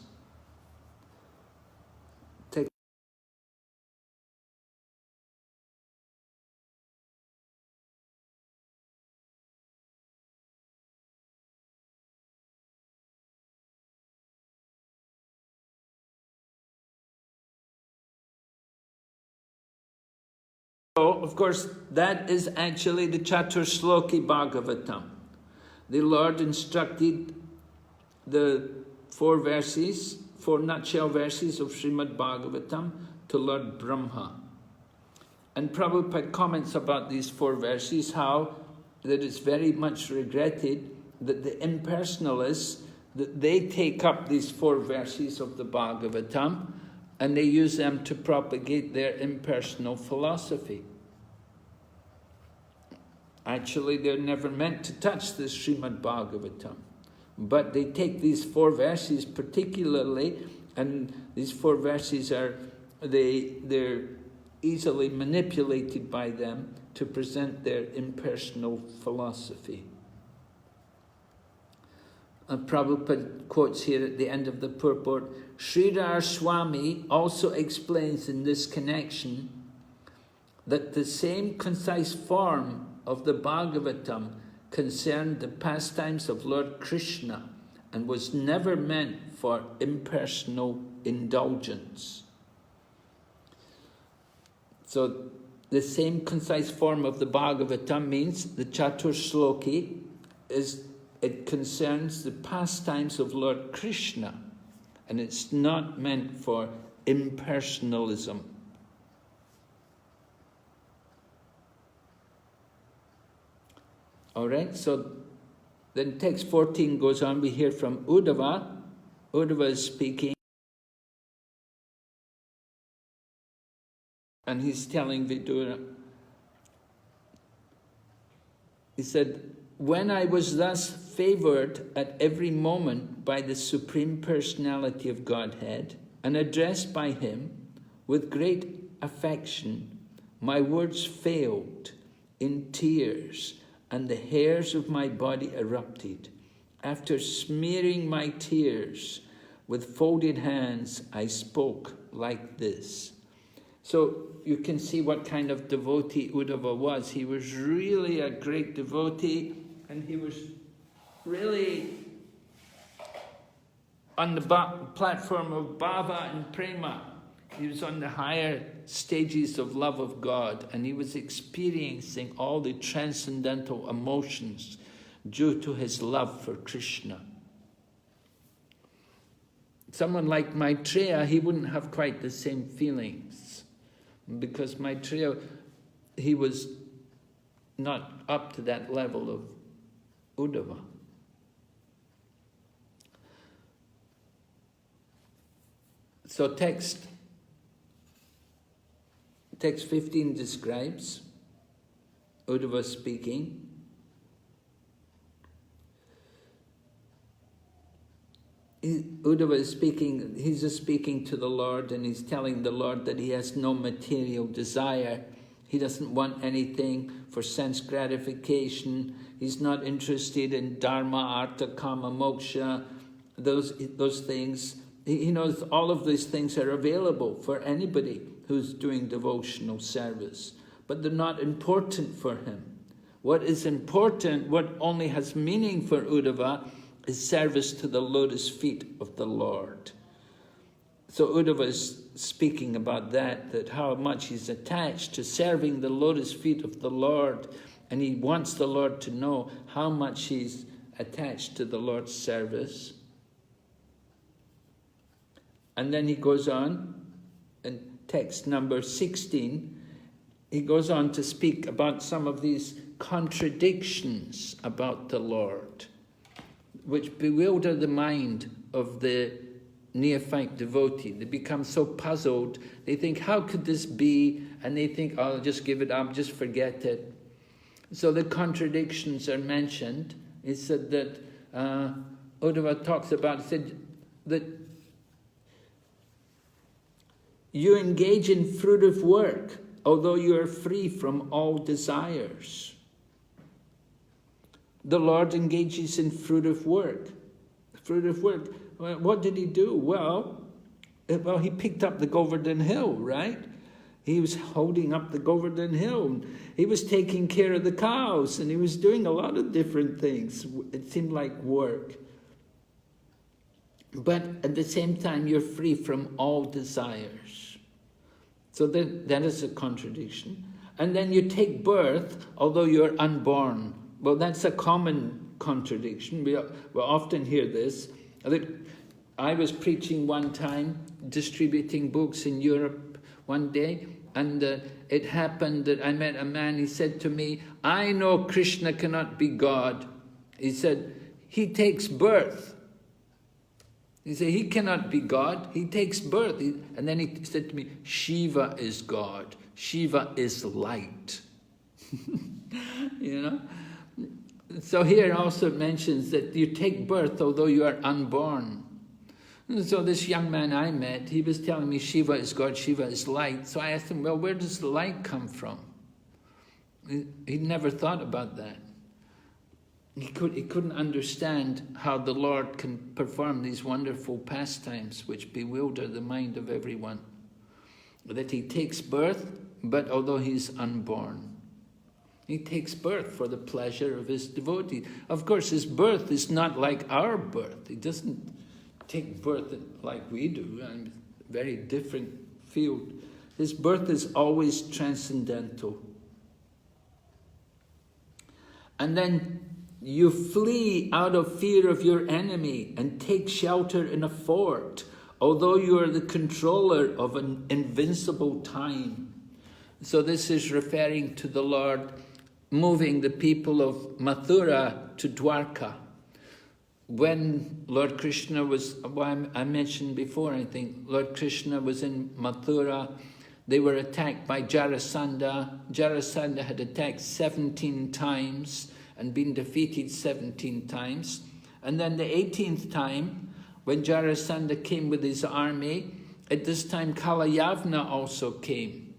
So, of course, that is actually the Chaturshloki Bhagavatam. The Lord instructed the four nutshell verses of Srimad Bhagavatam to Lord Brahma. And Prabhupada comments about these four verses, how that it's very much regretted that the impersonalists, that they take up these four verses of the Bhagavatam and they use them to propagate their impersonal philosophy. Actually, they're never meant to touch the Srimad Bhagavatam. But they take these four verses particularly, and these four verses they're easily manipulated by them to present their impersonal philosophy. Prabhupada quotes here at the end of the purport, Sridhar Swami also explains in this connection that the same concise form of the Bhagavatam concerned the pastimes of Lord Krishna and was never meant for impersonal indulgence. So the same concise form of the Bhagavatam means the Chaturshloki it concerns the pastimes of Lord Krishna, and it's not meant for impersonalism. All right, so then text 14 goes on. We hear from Uddhava. Uddhava is speaking, and he's telling Vidura. He said, when I was thus favored at every moment by the Supreme Personality of Godhead and addressed by him with great affection, my words failed in tears and the hairs of my body erupted. After smearing my tears with folded hands, I spoke like this. So you can see what kind of devotee Uddhava was. He was really a great devotee, and he was really on the platform of bhava and prema. He was on the higher stages of love of God, and he was experiencing all the transcendental emotions due to his love for Krishna. Someone like Maitreya, he wouldn't have quite the same feelings, because Maitreya, he was not up to that level of Uddhava. So text 15 describes Uddhava speaking. Uddhava is speaking, he's just speaking to the Lord, and he's telling the Lord that he has no material desire. He doesn't want anything for sense gratification. He's not interested in dharma, artha, kama, moksha. those things. He knows all of these things are available for anybody who's doing devotional service, but they're not important for him. What is important, what only has meaning for Uddhava, is service to the lotus feet of the Lord. So Uddhava is speaking about that how much he's attached to serving the lotus feet of the Lord, and he wants the Lord to know how much he's attached to the Lord's service. And then he goes on, in text number 16, he goes on to speak about some of these contradictions about the Lord, which bewilder the mind of the neophyte devotee. They become so puzzled, they think, how could this be? And they think, oh, I'll just give it up, just forget it. So the contradictions are mentioned. He said that, Uddhava talks about, he said that you engage in fruitive work, although you are free from all desires. The Lord engages in fruitive work. Fruitive work. What did he do? Well, he picked up the Govardhan Hill, right? He was holding up the Govardhan Hill. He was taking care of the cows, and he was doing a lot of different things. It seemed like work. But at the same time, you're free from all desires. So that is a contradiction. And then you take birth, although you're unborn. Well, that's a common contradiction. We often hear this. I was preaching one time, distributing books in Europe one day, and it happened that I met a man. He said to me, I know Krishna cannot be God. He said, he takes birth. He said, he cannot be God, he takes birth. And then he said to me, Shiva is God. Shiva is light. You know? So here also it mentions that you take birth although you are unborn. And so this young man I met, he was telling me Shiva is God, Shiva is light. So I asked him, well, where does the light come from? He'd never thought about that. He couldn't understand how the Lord can perform these wonderful pastimes which bewilder the mind of everyone. That he takes birth, but although he's unborn. He takes birth for the pleasure of his devotee. Of course, his birth is not like our birth. He doesn't take birth like we do, and very different field. His birth is always transcendental. And then you flee out of fear of your enemy and take shelter in a fort, although you are the controller of an invincible time. So this is referring to the Lord moving the people of Mathura to Dwarka. When Lord Krishna was, I mentioned before, I think, Lord Krishna was in Mathura, they were attacked by Jarasandha. Jarasandha had attacked 17 times and been defeated 17 times. And then the 18th time, when Jarasandha came with his army, at this time Kalayavana also came.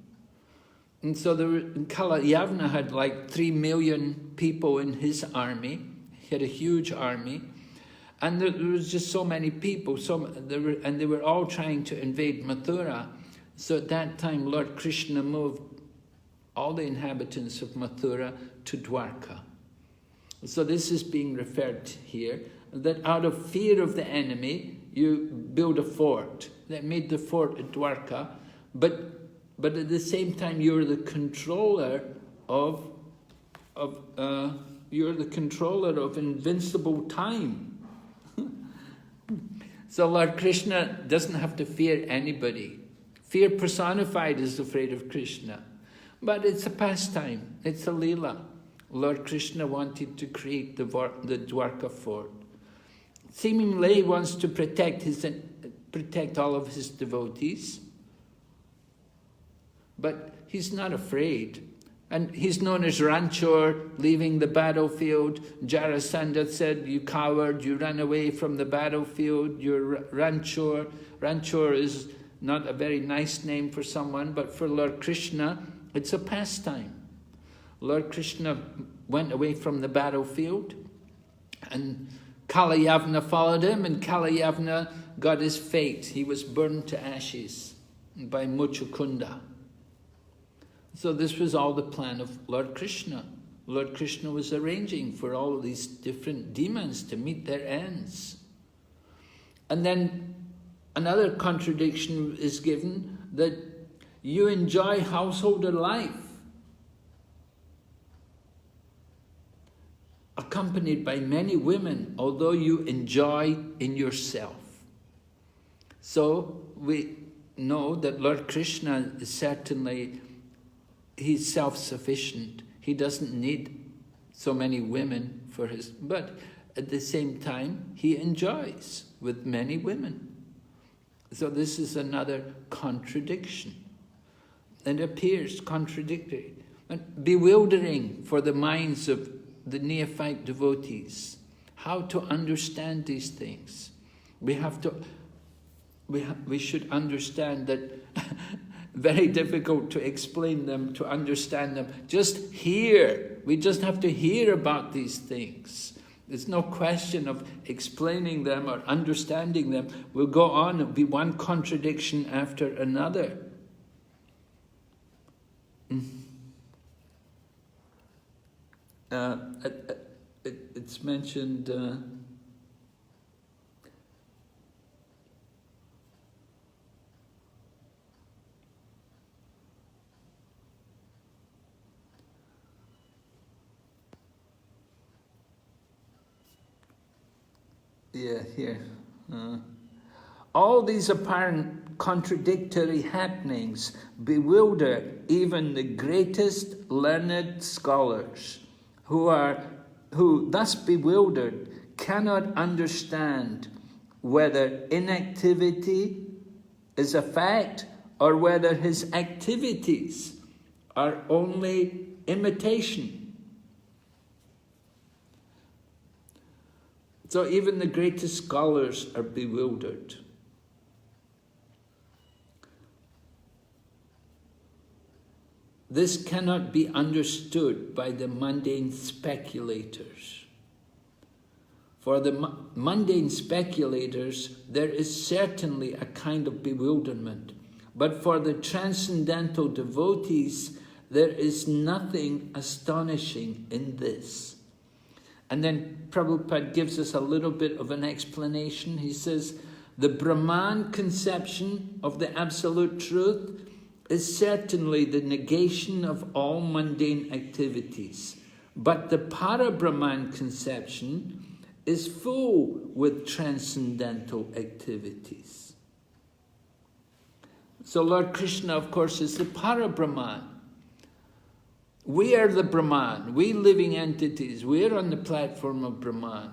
And so Kalayavana had like 3 million people in his army. He had a huge army. And there was just so many people, and they were all trying to invade Mathura. So at that time, Lord Krishna moved all the inhabitants of Mathura to Dwarka. So this is being referred to here, that out of fear of the enemy, you build a fort. They made the fort at Dwarka, but at the same time, you're the controller of invincible time. So Lord Krishna doesn't have to fear anybody. Fear personified is afraid of Krishna. But it's a pastime, it's a leela. Lord Krishna wanted to create the Dwarka fort. Seemingly he wants to protect all of his devotees. But he's not afraid. And he's known as Ranchor, leaving the battlefield. Jarasandha said, you coward, you ran away from the battlefield, you're Ranchor. Ranchor is not a very nice name for someone, but for Lord Krishna, it's a pastime. Lord Krishna went away from the battlefield, and Kalayavana followed him, and Kalayavana got his fate. He was burned to ashes by Muchukunda. So this was all the plan of Lord Krishna. Lord Krishna was arranging for all of these different demons to meet their ends. And then another contradiction is given, that you enjoy householder life, accompanied by many women, although you enjoy in yourself. So we know that Lord Krishna is certainly, he's self-sufficient. He doesn't need so many women for his, but at the same time, he enjoys with many women. So this is another contradiction. It appears contradictory and bewildering for the minds of the neophyte devotees. How to understand these things? We should understand that very difficult to explain them, to understand them. Just hear. We just have to hear about these things. There's no question of explaining them or understanding them. We'll go on, it'll be one contradiction after another. It's mentioned... here. All these apparent contradictory happenings bewilder even the greatest learned scholars, who thus bewildered cannot understand whether inactivity is a fact or whether his activities are only imitation. So even the greatest scholars are bewildered. This cannot be understood by the mundane speculators. For the mundane speculators, there is certainly a kind of bewilderment. But for the transcendental devotees, there is nothing astonishing in this. And then Prabhupada gives us a little bit of an explanation. He says, the Brahman conception of the Absolute Truth is certainly the negation of all mundane activities. But the Para-Brahman conception is full with transcendental activities. So Lord Krishna, of course, is the Para-Brahman. We are the Brahman, we living entities, we are on the platform of Brahman.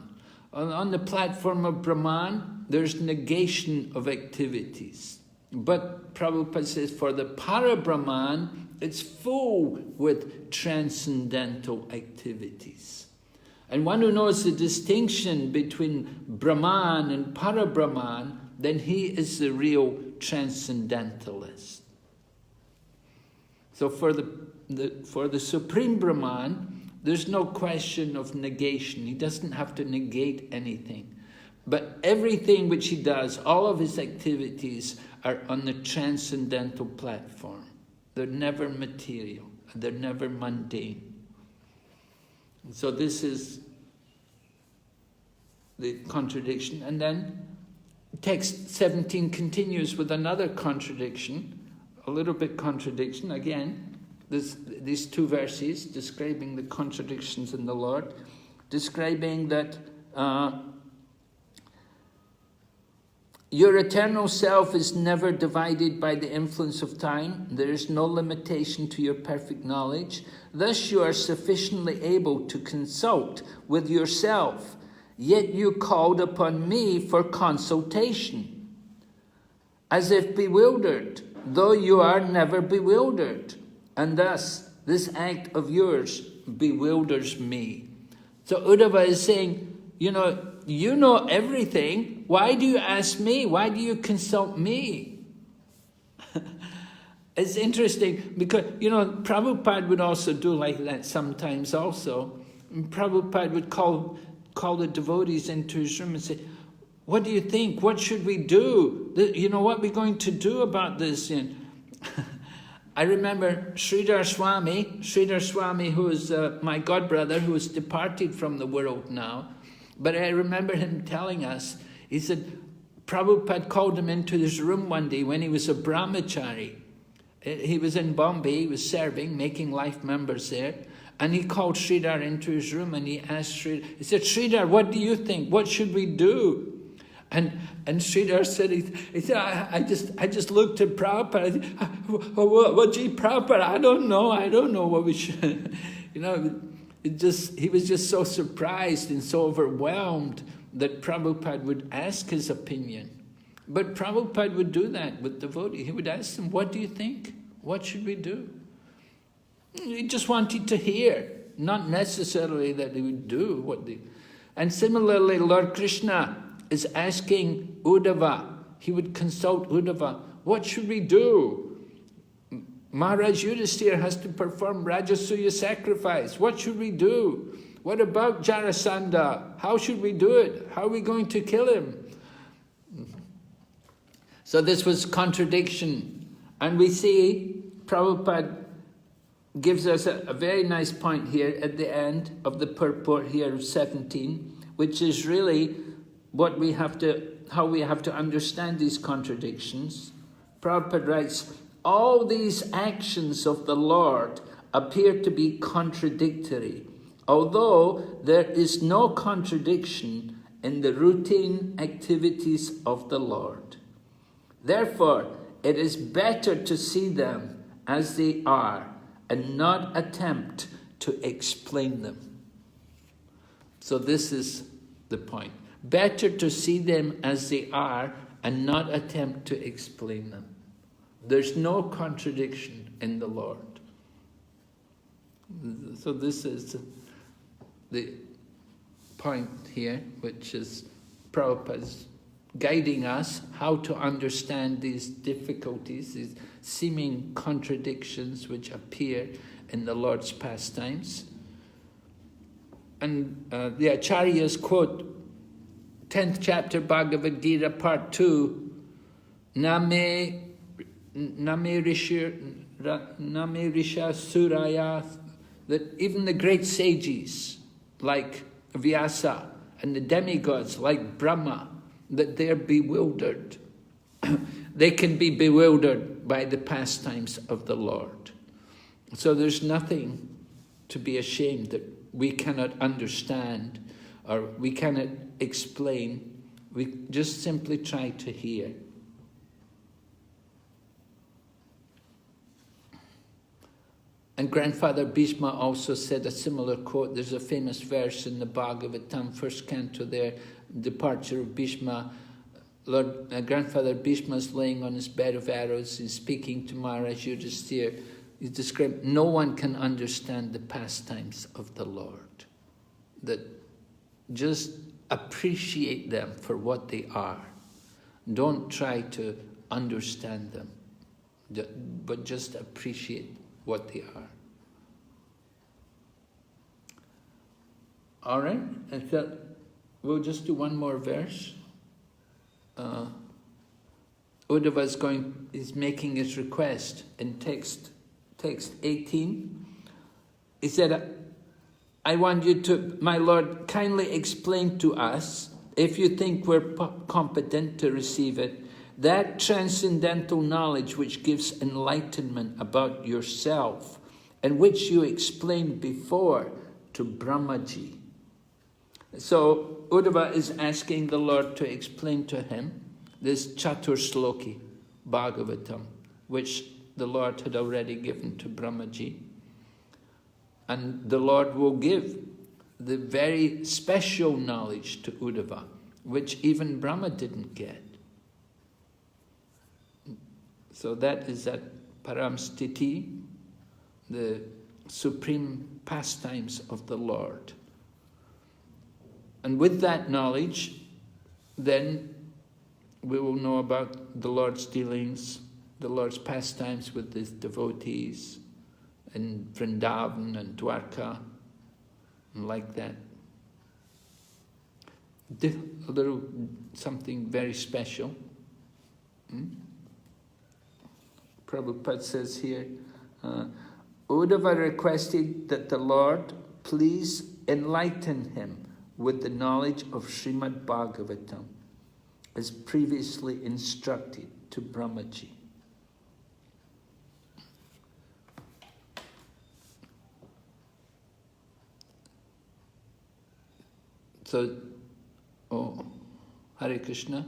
On the platform of Brahman, there's negation of activities. But Prabhupada says for the Para-Brahman, it's full with transcendental activities. And one who knows the distinction between Brahman and Para-Brahman, then he is the real transcendentalist. So for the Supreme Brahman, there's no question of negation. He doesn't have to negate anything. But everything which he does, all of his activities are on the transcendental platform. They're never material. They're never mundane. So this is the contradiction. And then text 17 continues with another contradiction, a little bit contradiction again. These two verses describing the contradictions in the Lord, describing that your eternal self is never divided by the influence of time. There is no limitation to your perfect knowledge. Thus you are sufficiently able to consult with yourself, yet you called upon me for consultation, as if bewildered, though you are never bewildered. And thus, this act of yours bewilders me. So Uddhava is saying, you know everything. Why do you ask me? Why do you consult me? It's interesting because, Prabhupada would also do like that sometimes also. And Prabhupada would call call the devotees into his room and say, what do you think? What should we do? You know, what are we going to do about this? And I remember Sridhar Swami, who is my godbrother, who has departed from the world now. But I remember him telling us, he said, Prabhupada called him into his room one day when he was a brahmachari. He was in Bombay, he was serving, making life members there. And he called Sridhar into his room and he asked Sridhar, he said, Sridhar, what do you think? What should we do? And Sridhar said, he said, I just looked at Prabhupada. What, gee, Prabhupada, I don't know what we should. You know, he was just so surprised and so overwhelmed that Prabhupada would ask his opinion. But Prabhupada would do that with devotees. He would ask them, what do you think? What should we do? He just wanted to hear, not necessarily that he would do what they... And similarly, Lord Krishna is asking Uddhava. He would consult Uddhava. What should we do? Maharaj Yudhisthira has to perform Rajasuya sacrifice. What should we do? What about Jarasandha? How should we do it? How are we going to kill him? So this was contradiction. And we see Prabhupada gives us a very nice point here at the end of the purport here of 17, which is really what we have to, how we have to understand these contradictions. Prabhupada writes, all these actions of the Lord appear to be contradictory, although there is no contradiction in the routine activities of the Lord. Therefore, it is better to see them as they are and not attempt to explain them. So this is the point. Better to see them as they are and not attempt to explain them. There's no contradiction in the Lord. So this is the point here, which is Prabhupada's guiding us how to understand these difficulties, these seeming contradictions which appear in the Lord's pastimes. And the Acharyas quote 10th chapter Bhagavad Gita part 2, Name Risha Suraya, that even the great sages like Vyasa and the demigods like Brahma, that they're bewildered. They can be bewildered by the pastimes of the Lord. So there's nothing to be ashamed that we cannot understand or we cannot explain. We just simply try to hear. And Grandfather Bhishma also said a similar quote. There's a famous verse in the Bhagavatam, first canto there, departure of Bhishma. Grandfather Bhishma is laying on his bed of arrows. He's speaking to Maharaj Yudhisthira. He described, no one can understand the pastimes of the Lord. That just appreciate them for what they are. Don't try to understand them, but just appreciate what they are. All right, I thought we'll just do one more verse. Uddhava is making his request in text 18. He said, I want you to, my Lord, kindly explain to us, if you think we're competent to receive it, that transcendental knowledge which gives enlightenment about yourself and which you explained before to Brahmaji. So Uddhava is asking the Lord to explain to him this Chatur Sloki Bhagavatam, which the Lord had already given to Brahmaji. And the Lord will give the very special knowledge to Uddhava, which even Brahma didn't get. So that is that Param Sthiti, the supreme pastimes of the Lord. And with that knowledge, then we will know about the Lord's dealings, the Lord's pastimes with his devotees in Vrindavan and Dwarka, and like that. a little something very special. Prabhupada says here, Uddhava requested that the Lord please enlighten him with the knowledge of Srimad Bhagavatam, as previously instructed to Brahmaji. So, Hare Krishna.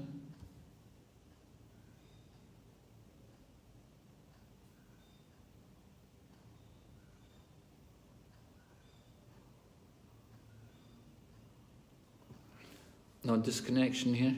No disconnection here.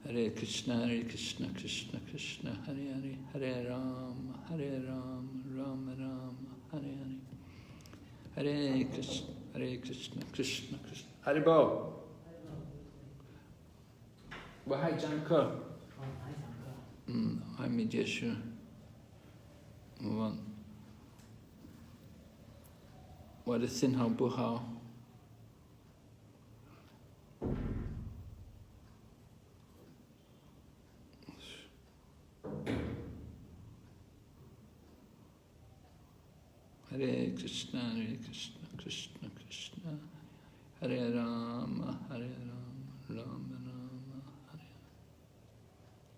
Hare Krishna, Krishna Krishna, Hare Hare, Hare Ram, Ram Ram, Hare Hare. Hare Krishna, Krishna Krishna. Hare Bo. Bahai Jankar. I'm in Yeshua. What is Sin Hao Buhao? Hare Krishna, Krishna Krishna, Hare Rama, Ram Rama,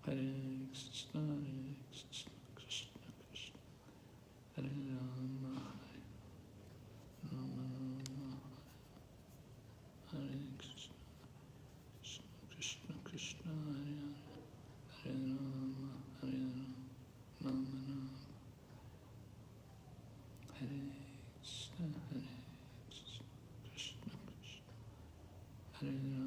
Hare Krishna, Krishna Krishna, Hare Rama, Ram Rama, Hare Krishna, Krishna Krishna, Hare Rama, Ram Rama. Hare